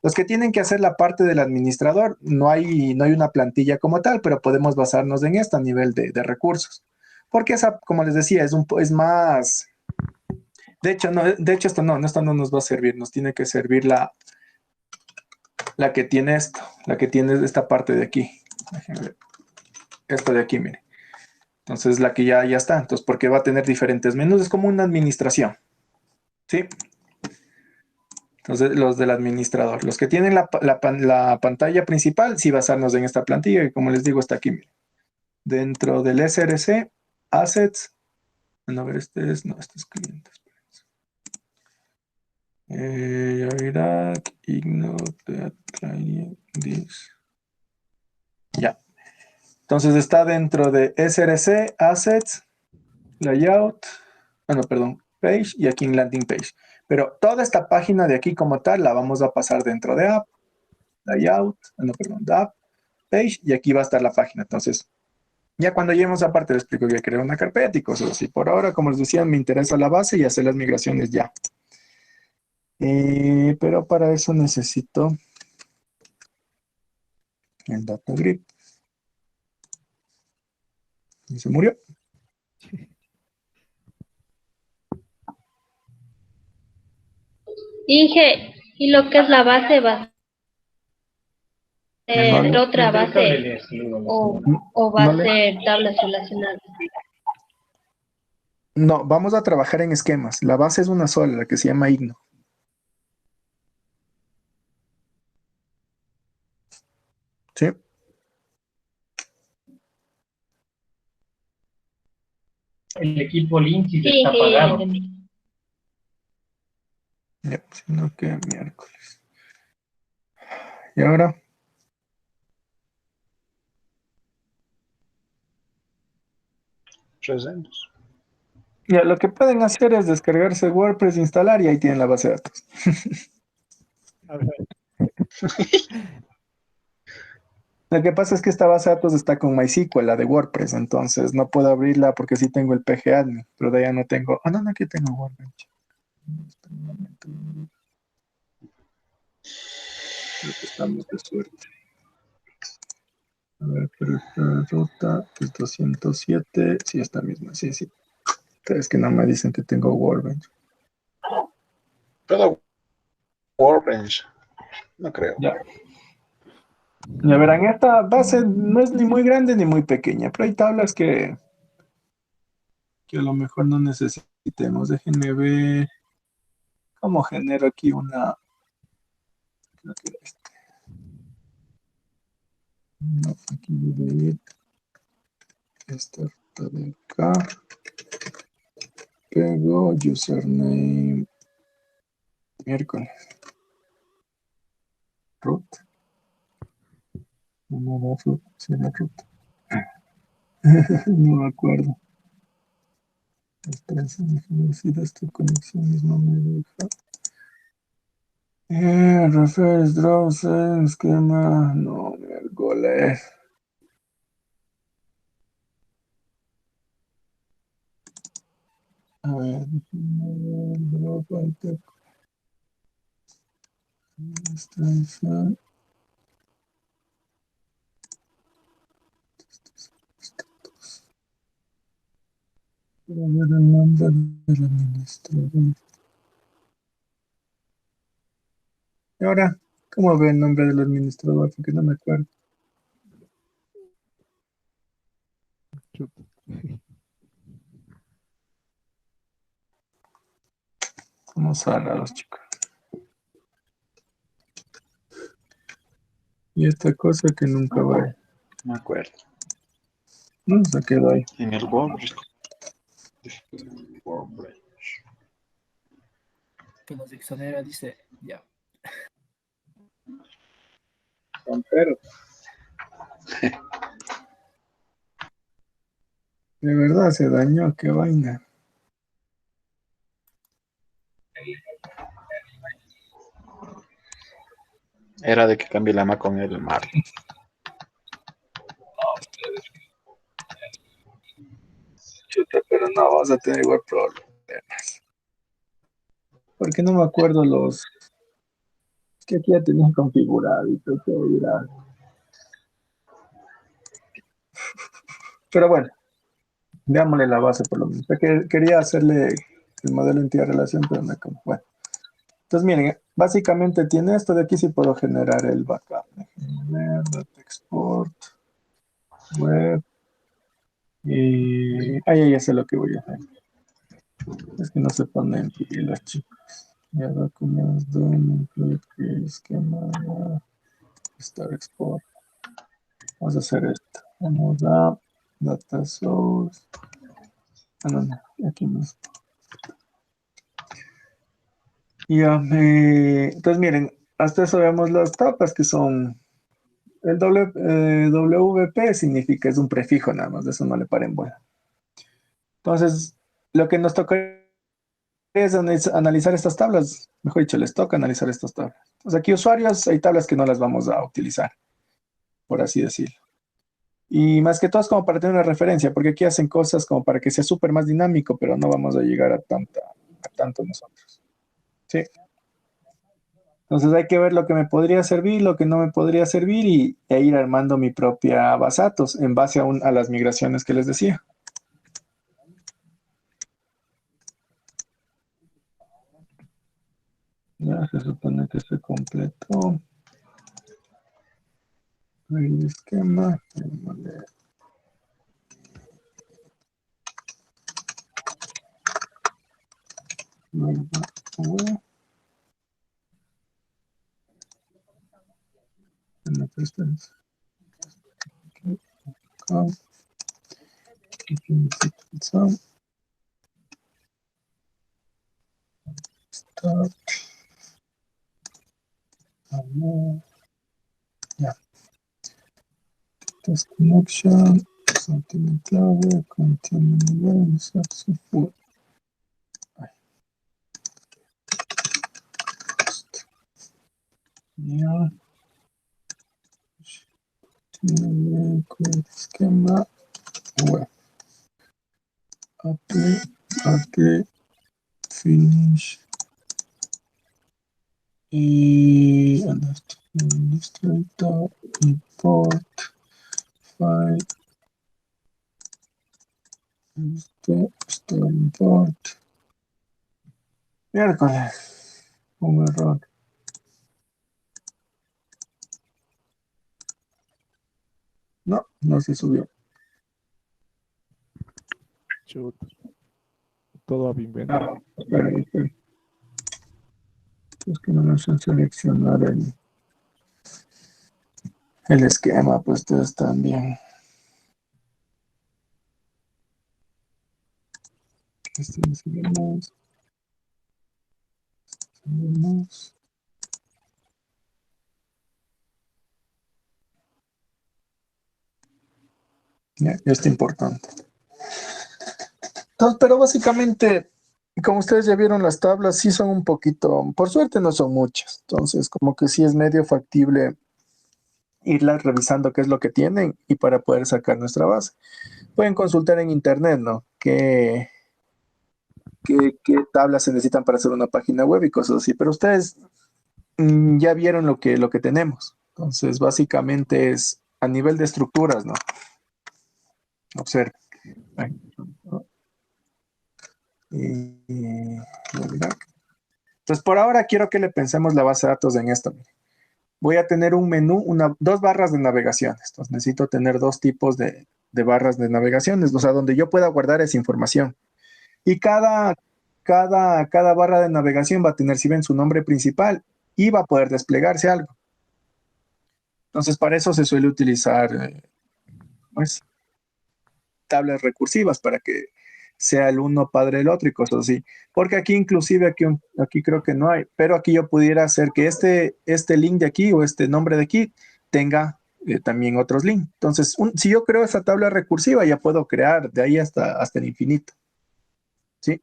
Los que tienen que hacer la parte del administrador, no hay una plantilla como tal, pero podemos basarnos en esto a nivel de recursos. Porque esa, como les decía, es más... De hecho, esto no nos va a servir, nos tiene que servir la que tiene esto, la que tiene esta parte de aquí. Esto de aquí, mire. Entonces, la que ya está. Entonces, porque va a tener diferentes menús, es como una administración. ¿Sí? Entonces, los del administrador. Los que tienen la pantalla principal, sí basarnos en esta plantilla, que como les digo, está aquí, mire. Dentro del SRC, Assets. Bueno, a ver, este es clientes. Ya. Entonces está dentro de SRC, Assets, Layout, Page y aquí en Landing Page. Pero toda esta página de aquí como tal la vamos a pasar dentro de App, Layout, App, Page y aquí va a estar la página. Entonces, ya cuando lleguemos a parte les explico que crear una carpeta y cosas así. Por ahora, como les decía, me interesa la base y hacer las migraciones ya. Pero para eso necesito el data grid. Y se murió. Inge, ¿y lo que es la base va a ser otra base o va No a le- ser tablas relacionadas? No, vamos a trabajar en esquemas. La base es una sola, la que se llama IGNO. ¿Sí? El equipo Linksys Sí, está sí, pagado. entendí. Ya, sino que miércoles. ¿Y ahora? Presentes. Ya, lo que pueden hacer es descargarse WordPress, instalar y ahí tienen la base de datos. Lo que pasa es que esta base de datos está con MySQL, la de WordPress, entonces no puedo abrirla porque sí tengo el PGAdmin, pero de allá no tengo. Ah, no, no, aquí tengo WordPress. Creo que estamos de suerte. A ver, pero esta ruta es 207. Sí, esta misma, sí, sí. Pero es que no me dicen que tengo WordPress. Pero Workbench, no creo. Ya. Ya verán, esta base no es ni muy grande ni muy pequeña, pero hay tablas que a lo mejor no necesitemos. Déjenme ver cómo genero aquí una. Creo que era este. No, aquí debe ir esta ruta de acá. Pego username miércoles. Root. No era root, sí era root. No me acuerdo. Espera, si esta conexión misma me deja. Reference, draw, sense, esquema. No, miércoles. A ver, draw, falta. Extension. Quiero ver el nombre del administrador. Y ahora, ¿cómo ve el nombre del administrador? Porque no me acuerdo. Somos raros, chicos. Y esta cosa que nunca va. No me acuerdo. No se quedó ahí. En el WordPress. Que nos exonera, dice, ya. Pero. De verdad se dañó, qué vaina. Era de que cambie la Mac con el martes. Chuta, pero no, vas a tener igual problemas. Porque no me acuerdo los. Es que aquí ya tenía configurado y todo que virar. Pero bueno, démosle la base por lo menos. Quería hacerle el modelo entidad relación, pero me como. Bueno. Entonces, miren, básicamente tiene esto de aquí, sí puedo generar el backup. Déjenme ver, data export, web. Y ahí ya sé lo que voy a hacer. Es que no se ponen pilas, chicos. Ya documents, DOM, include create esquema, start export. Vamos a hacer esto. Vamos a data source. Ah, no, no, aquí no está. Ya, entonces miren, hasta eso vemos las tapas que son el WP significa, es un prefijo nada más, de eso no le paren bola. Entonces, lo que nos toca es analizar estas tablas, mejor dicho, les toca analizar estas tablas. Entonces, aquí usuarios, hay tablas que no las vamos a utilizar, por así decirlo. Y más que todo es como para tener una referencia, porque aquí hacen cosas como para que sea súper más dinámico, pero no vamos a llegar a tanto nosotros. ¿Sí? Entonces hay que ver lo que me podría servir, lo que no me podría servir e ir armando mi propia base de datos en base a las migraciones que les decía. Ya se supone que se completó. El esquema. Démosle. En la pestaña. Start. Ya. Test connection. Something in clave. Continue nivel. Successful. Ya. Esquema web. Apply, finish. Y administrator, import, file, import. Miércoles, un error. No, no se subió. Chuta. Todo a inventar. Espera. Es que no nos hacen seleccionar el esquema, pues ustedes también. Seguimos. Ya, esto es importante. Entonces, pero básicamente, como ustedes ya vieron, las tablas sí son un poquito, por suerte no son muchas. Entonces, como que sí es medio factible irlas revisando qué es lo que tienen y para poder sacar nuestra base. Pueden consultar en internet, ¿no? ¿Qué tablas se necesitan para hacer una página web y cosas así? Pero ustedes ya vieron lo que tenemos. Entonces, básicamente es a nivel de estructuras, ¿no? Observen. Entonces, por ahora quiero que le pensemos la base de datos en esto. Voy a tener un menú, dos barras de navegaciones. Entonces, necesito tener dos tipos de barras de navegaciones, o sea, donde yo pueda guardar esa información. Y cada barra de navegación va a tener, si ven, su nombre principal y va a poder desplegarse algo. Entonces, para eso se suele utilizar pues, tablas recursivas para que sea el uno padre del otro y cosas así. Porque aquí inclusive, aquí creo que no hay, pero aquí yo pudiera hacer que este link de aquí o este nombre de aquí tenga también otros links. Entonces, si yo creo esa tabla recursiva, ya puedo crear de ahí hasta el infinito. ¿Sí?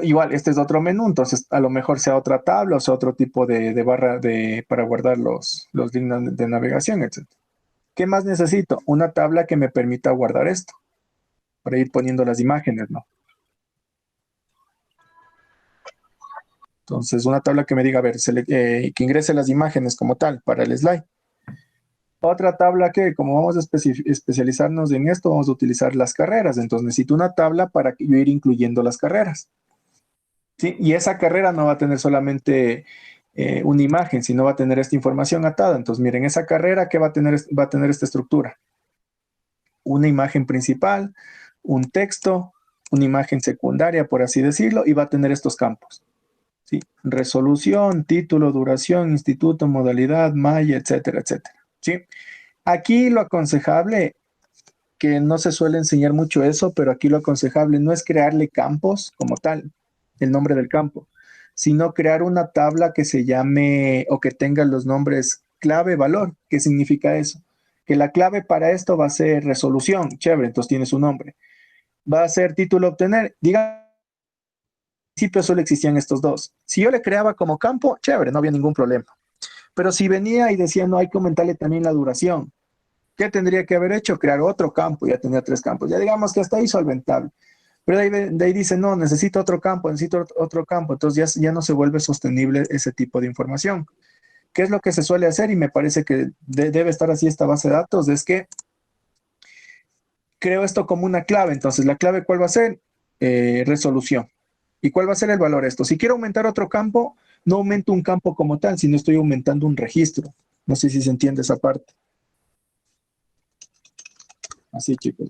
Igual, este es otro menú, entonces a lo mejor sea otra tabla o sea otro tipo de barra para guardar los links de navegación, etc. ¿Qué más necesito? Una tabla que me permita guardar esto, para ir poniendo las imágenes, ¿no? Entonces, una tabla que me diga, a ver, que ingrese las imágenes como tal para el slide. Otra tabla que, como vamos a especializarnos en esto, vamos a utilizar las carreras. Entonces, necesito una tabla para yo ir incluyendo las carreras. ¿Sí? Y esa carrera no va a tener solamente una imagen, sino va a tener esta información atada. Entonces, miren, esa carrera, ¿qué va a tener esta estructura? Una imagen principal, un texto, una imagen secundaria, por así decirlo, y va a tener estos campos. ¿Sí? Resolución, título, duración, instituto, modalidad, malla, etcétera, etcétera. ¿Sí? Aquí lo aconsejable, que no se suele enseñar mucho eso, pero aquí lo aconsejable no es crearle campos como tal, el nombre del campo, sino crear una tabla que se llame o que tenga los nombres clave, valor. ¿Qué significa eso? Que la clave para esto va a ser resolución, chévere, entonces tiene su nombre. Va a ser título obtener, diga. Al principio solo existían estos dos. Si yo le creaba como campo, chévere, no había ningún problema. Pero si venía y decía, no, hay que aumentarle también la duración, ¿qué tendría que haber hecho? Crear otro campo, ya tenía 3 campos. Ya digamos que hasta ahí solventable. Pero de ahí dice, no, necesito otro campo, entonces ya no se vuelve sostenible ese tipo de información. ¿Qué es lo que se suele hacer? Y me parece que debe estar así esta base de datos, es que creo esto como una clave. Entonces, ¿la clave cuál va a ser? Resolución. ¿Y cuál va a ser el valor de esto? Si quiero aumentar otro campo, no aumento un campo como tal, sino estoy aumentando un registro. No sé si se entiende esa parte. Así, chicos.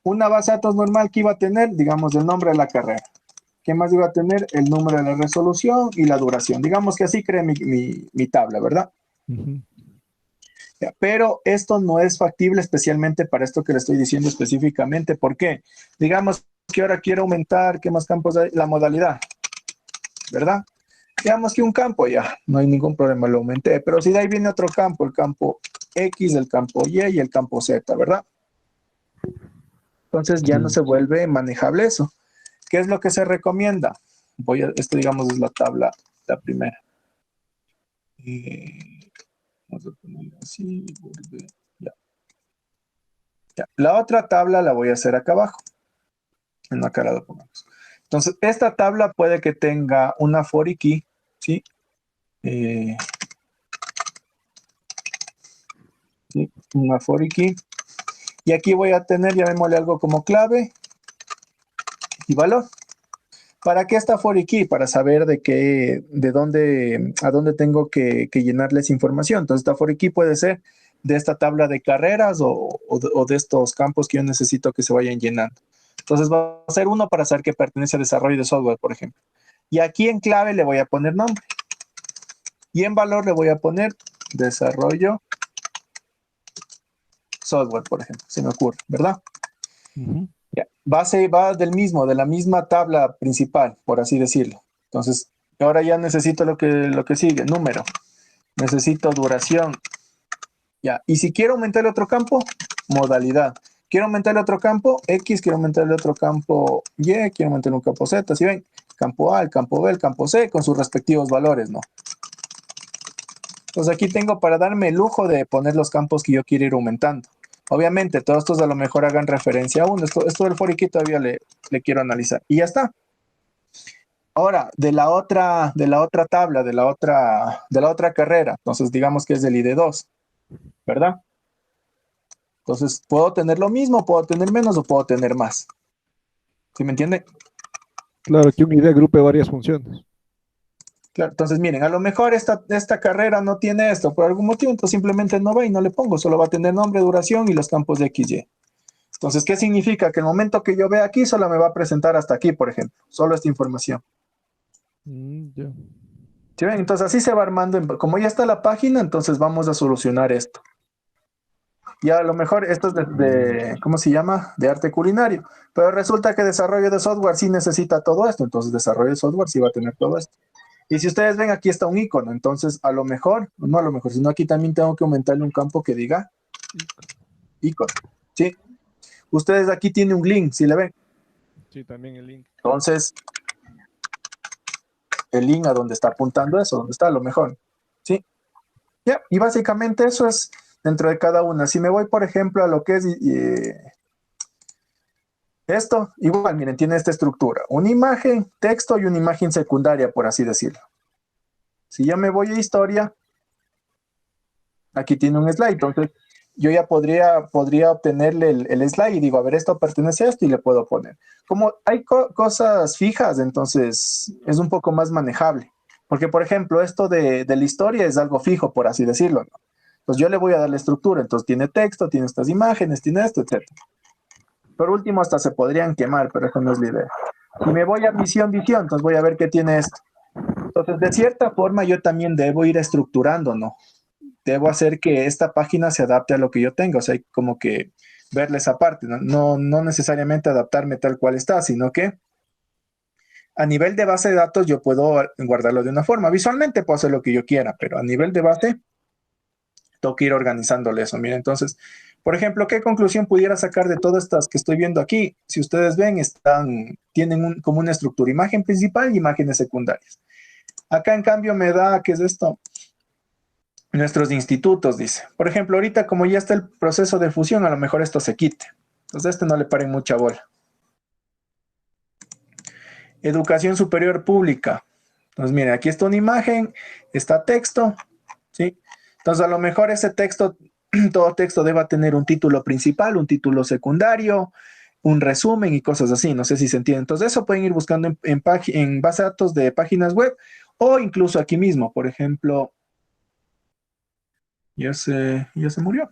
Una base de datos normal que iba a tener, digamos, el nombre de la carrera. ¿Qué más iba a tener? El número de la resolución y la duración. Digamos que así creé mi tabla, ¿verdad? Ya, pero esto no es factible especialmente para esto que le estoy diciendo específicamente. ¿Por qué? Digamos que ahora quiero aumentar, ¿qué más campos hay? La modalidad, ¿verdad? Digamos que un campo ya, no hay ningún problema, lo aumenté. Pero si de ahí viene otro campo, el campo X, el campo Y y el campo Z, ¿verdad? Entonces ya no se vuelve manejable eso. ¿Qué es lo que se recomienda? Esto digamos es la tabla, la primera. Vamos a ponerlo así, ya. Ya. La otra tabla la voy a hacer acá abajo. En la cara lo pongamos. Entonces, esta tabla puede que tenga una for y key, ¿sí? ¿Sí? Una for y key. Y aquí voy a tener, llamémosle algo como clave y valor. ¿Para qué está for y key? Para saber a dónde tengo que llenarles información. Entonces, esta for y key puede ser de esta tabla de carreras o de estos campos que yo necesito que se vayan llenando. Entonces, va a ser uno para saber que pertenece a desarrollo de software, por ejemplo. Y aquí en clave le voy a poner nombre. Y en valor le voy a poner desarrollo software, por ejemplo. Se me ocurre, ¿verdad? Ya. Va de la misma tabla principal, por así decirlo. Entonces, ahora ya necesito lo que sigue, número. Necesito duración. Ya. Y si quiero aumentar el otro campo, modalidad. Quiero aumentar el otro campo X, quiero aumentar el otro campo Y, quiero aumentar un campo Z. ¿Sí ven? Campo A, el campo B, el campo C, con sus respectivos valores, ¿no? Entonces aquí tengo para darme el lujo de poner los campos que yo quiero ir aumentando. Obviamente, todos estos a lo mejor hagan referencia a uno. Esto del for y key todavía le quiero analizar. Y ya está. Ahora, de la otra tabla, de la otra carrera, entonces digamos que es del ID2, ¿verdad? Entonces, puedo tener lo mismo, puedo tener menos o puedo tener más. ¿Sí me entiende? Claro, que una idea agrupe varias funciones. Claro, entonces miren, a lo mejor esta carrera no tiene esto por algún motivo, entonces simplemente no va y no le pongo, solo va a tener nombre, duración y los campos de XY. Entonces, ¿qué significa? Que el momento que yo vea aquí, solo me va a presentar hasta aquí, por ejemplo, solo esta información. Ya. ¿Sí ven? Entonces así se va armando, como ya está la página, entonces vamos a solucionar esto. Y a lo mejor esto es ¿cómo se llama? De arte culinario. Pero resulta que desarrollo de software sí necesita todo esto. Entonces desarrollo de software sí va a tener todo esto. Y si ustedes ven, aquí está un icono. Entonces a lo mejor, no a lo mejor, sino aquí también tengo que aumentarle un campo que diga icono. ¿Sí? Ustedes aquí tienen un link, ¿sí le ven? Sí, también el link. Entonces, el link a donde está apuntando eso, donde está a lo mejor. ¿Sí? Ya, y básicamente eso es dentro de cada una. Si me voy, por ejemplo, a lo que es esto, igual, miren, tiene esta estructura. Una imagen, texto y una imagen secundaria, por así decirlo. Si yo me voy a historia, aquí tiene un slide. Entonces, yo ya podría obtenerle el slide y digo, a ver, esto pertenece a esto y le puedo poner. Como hay cosas fijas, entonces es un poco más manejable. Porque, por ejemplo, esto de la historia es algo fijo, por así decirlo, ¿no? Pues yo le voy a dar la estructura, entonces tiene texto, tiene estas imágenes, tiene esto, etc. Por último, hasta se podrían quemar, pero eso no es la idea. Si me voy a visión, entonces voy a ver qué tiene esto. Entonces, de cierta forma, yo también debo ir estructurando, ¿no? Debo hacer que esta página se adapte a lo que yo tengo, o sea, hay como que verle esa parte, ¿no? No necesariamente adaptarme tal cual está, sino que a nivel de base de datos yo puedo guardarlo de una forma. Visualmente puedo hacer lo que yo quiera, pero a nivel de base tengo que ir organizándole eso. Miren, entonces, por ejemplo, ¿qué conclusión pudiera sacar de todas estas que estoy viendo aquí? Si ustedes ven, tienen como una estructura, imagen principal y imágenes secundarias. Acá, en cambio, me da, ¿qué es esto? Nuestros institutos, dice. Por ejemplo, ahorita como ya está el proceso de fusión, a lo mejor esto se quite. Entonces, no le paren mucha bola. Educación superior pública. Entonces, miren, aquí está una imagen, está texto, ¿sí? Entonces, a lo mejor ese texto, todo texto deba tener un título principal, un título secundario, un resumen y cosas así, no sé si se entiende. Entonces eso pueden ir buscando en base de datos de páginas web o incluso aquí mismo, por ejemplo, ya se murió.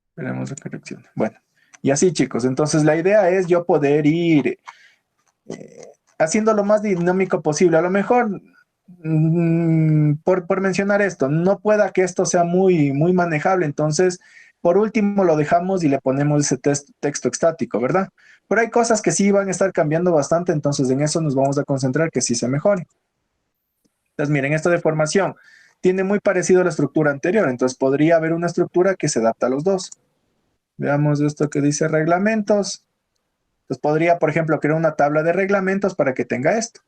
Esperemos la corrección. Bueno, y así chicos, entonces la idea es yo poder ir haciendo lo más dinámico posible. A lo mejor, por mencionar esto, no pueda que esto sea muy manejable, entonces por último lo dejamos y le ponemos ese texto estático, ¿verdad? Pero hay cosas que sí van a estar cambiando bastante, entonces en eso nos vamos a concentrar que sí se mejore. Entonces miren, esto de formación tiene muy parecido a la estructura anterior, entonces podría haber una estructura que se adapta a los dos. Veamos esto que dice reglamentos. Entonces podría, por ejemplo, crear una tabla de reglamentos para que tenga esto,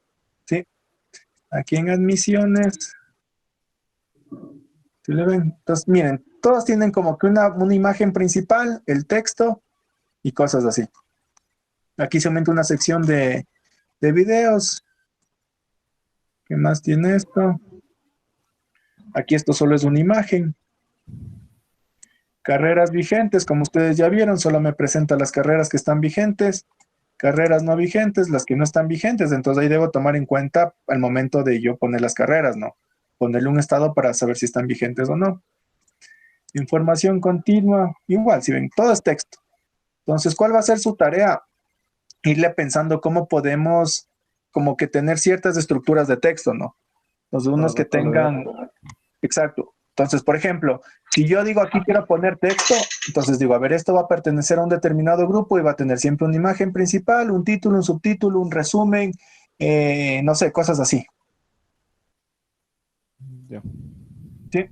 ¿sí? Aquí en admisiones, ¿sí le ven? Entonces miren, todos tienen como que una imagen principal, el texto y cosas así. Aquí se aumenta una sección de videos. ¿Qué más tiene esto? Aquí esto solo es una imagen. Carreras vigentes, como ustedes ya vieron, solo me presenta las carreras que están vigentes. Carreras no vigentes, las que no están vigentes. Entonces ahí debo tomar en cuenta al momento de yo poner las carreras, ¿no? Ponerle un estado para saber si están vigentes o no. Información continua, igual, si ven, todo es texto. Entonces, ¿cuál va a ser su tarea? Irle pensando cómo podemos como que tener ciertas estructuras de texto, ¿no? Los unos que tengan... Exacto. Entonces, por ejemplo, si yo digo aquí quiero poner texto, entonces digo, a ver, esto va a pertenecer a un determinado grupo y va a tener siempre una imagen principal, un título, un subtítulo, un resumen, no sé, cosas así. Ya. ¿Sí?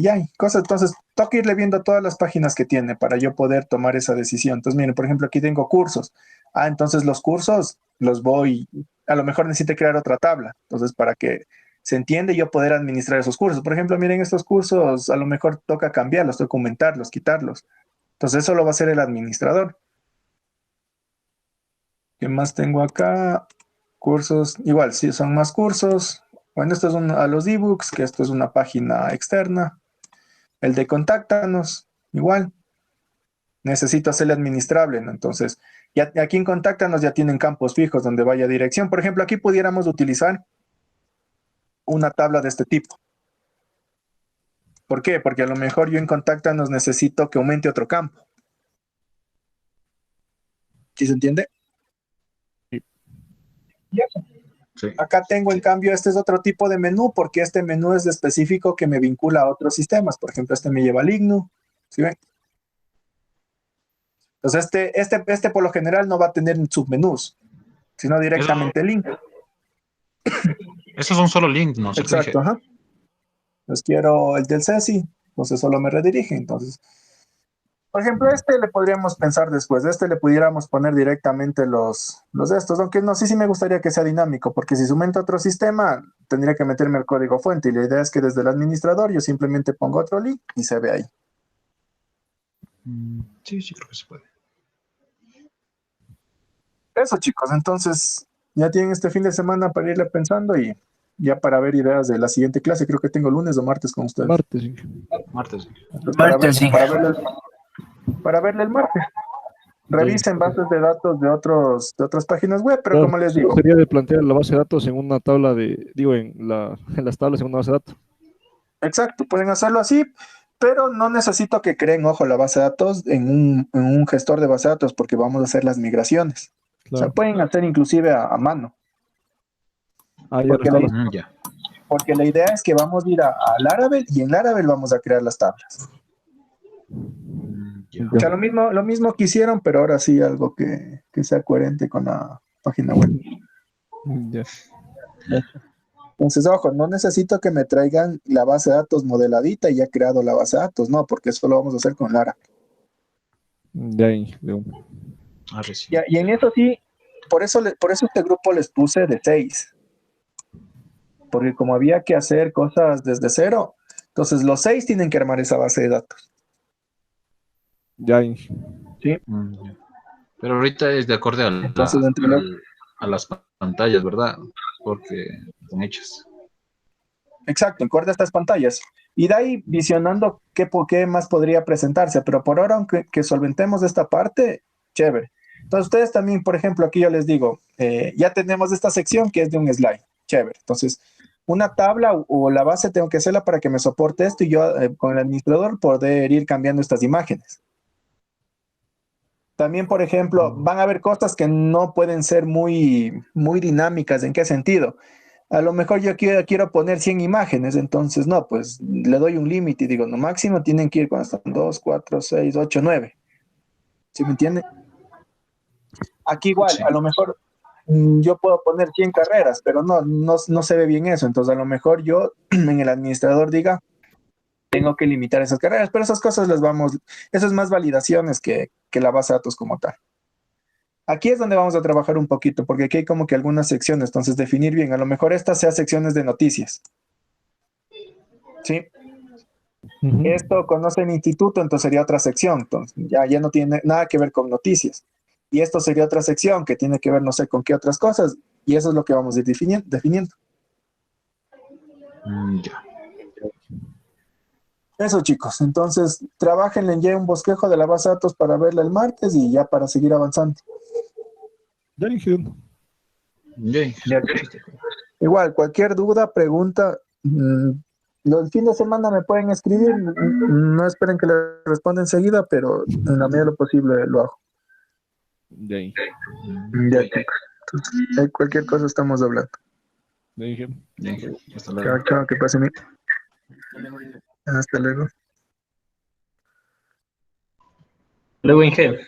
Ya, cosas, entonces toca irle viendo todas las páginas que tiene para yo poder tomar esa decisión. Entonces, miren, por ejemplo, aquí tengo cursos. Entonces los cursos los voy, a lo mejor necesito crear otra tabla. Entonces, para que se entiende yo poder administrar esos cursos. Por ejemplo, miren, estos cursos a lo mejor toca cambiarlos, toca aumentarlos, quitarlos. Entonces, eso lo va a hacer el administrador. ¿Qué más tengo acá? Cursos, igual, si son más cursos. Bueno, esto es a los ebooks, que esto es una página externa. El de contáctanos, igual. Necesito hacerle administrable, ¿no? Entonces, ya aquí en contáctanos ya tienen campos fijos donde vaya dirección. Por ejemplo, aquí pudiéramos utilizar una tabla de este tipo. ¿Por qué? Porque a lo mejor yo en contáctanos necesito que aumente otro campo. ¿Sí se entiende? Sí. Y eso. Sí. Acá tengo, en cambio, este es otro tipo de menú, porque este menú es específico que me vincula a otros sistemas. Por ejemplo, este me lleva al IGNU. ¿Sí ven? Entonces, este por lo general no va a tener submenús, sino directamente link. Esos son solo links, ¿no? Exacto, ajá. Pues quiero el del CESI, entonces solo me redirige. Entonces, por ejemplo, este le podríamos pensar después. De este le pudiéramos poner directamente los de estos, aunque no sé si me gustaría que sea dinámico, porque si se aumenta otro sistema, tendría que meterme el código fuente. Y la idea es que desde el administrador yo simplemente pongo otro link y se ve ahí. Sí, creo que se puede. Eso, chicos, entonces ya tienen este fin de semana para irle pensando y ya para ver ideas de la siguiente clase. Creo que tengo lunes o martes con ustedes. Martes, sí. Martes. Entonces, para verle el martes. Revisen bases de datos de otras páginas web, pero como les digo. Sería de plantear la base de datos en una tabla en las tablas en una base de datos. Exacto, pueden hacerlo así, pero no necesito que creen, ojo, la base de datos en un gestor de base de datos, porque vamos a hacer las migraciones. Claro. O sea, pueden hacer inclusive a mano. Porque la idea es que vamos a ir a Laravel y en Laravel vamos a crear las tablas. O sea, lo mismo que hicieron, pero ahora sí algo que sea coherente con la página web. Entonces, ojo, no necesito que me traigan la base de datos modeladita y ya he creado la base de datos, no, porque eso lo vamos a hacer con Laravel. Y en eso sí, por eso este grupo les puse de 6. Porque como había que hacer cosas desde cero, entonces los 6 tienen que armar esa base de datos. Sí. Pero ahorita es de acorde a las pantallas, ¿verdad? Porque están hechas. Exacto, acorde a estas pantallas. Y de ahí visionando qué más podría presentarse, pero por ahora, aunque que solventemos esta parte, chévere. Entonces ustedes también, por ejemplo, aquí yo les digo, ya tenemos esta sección que es de un slide, chévere. Entonces, una tabla o la base tengo que hacerla para que me soporte esto y yo con el administrador poder ir cambiando estas imágenes. También, por ejemplo, van a haber cosas que no pueden ser muy dinámicas. ¿En qué sentido? A lo mejor yo quiero poner 100 imágenes, entonces no, pues le doy un límite y digo, no, máximo tienen que ir cuando están 2, 4, 6, 8, 9. ¿Sí me entiende? Aquí igual, a lo mejor yo puedo poner 100 carreras, pero no se ve bien eso. Entonces a lo mejor yo en el administrador diga, tengo que limitar esas carreras, pero esas cosas eso es más validaciones que la base de datos como tal. Aquí es donde vamos a trabajar un poquito, porque aquí hay como que algunas secciones, entonces definir bien, a lo mejor estas sean secciones de noticias. ¿Sí? Esto conoce el instituto, entonces sería otra sección, entonces ya no tiene nada que ver con noticias. Y esto sería otra sección que tiene que ver no sé con qué otras cosas, y eso es lo que vamos a ir definiendo. Ya. Eso, chicos, entonces trabajenle ya un bosquejo de la base de datos para verla el martes y ya para seguir avanzando. Igual, cualquier duda, pregunta, el fin de semana me pueden escribir, no esperen que les responda enseguida, pero en la medida de lo posible lo hago. De ahí. Ya, chicos. Entonces, cualquier cosa estamos hablando. De ahí. Hasta luego. Chao, chao, que pasen bien. Hasta luego. Luego, Inge.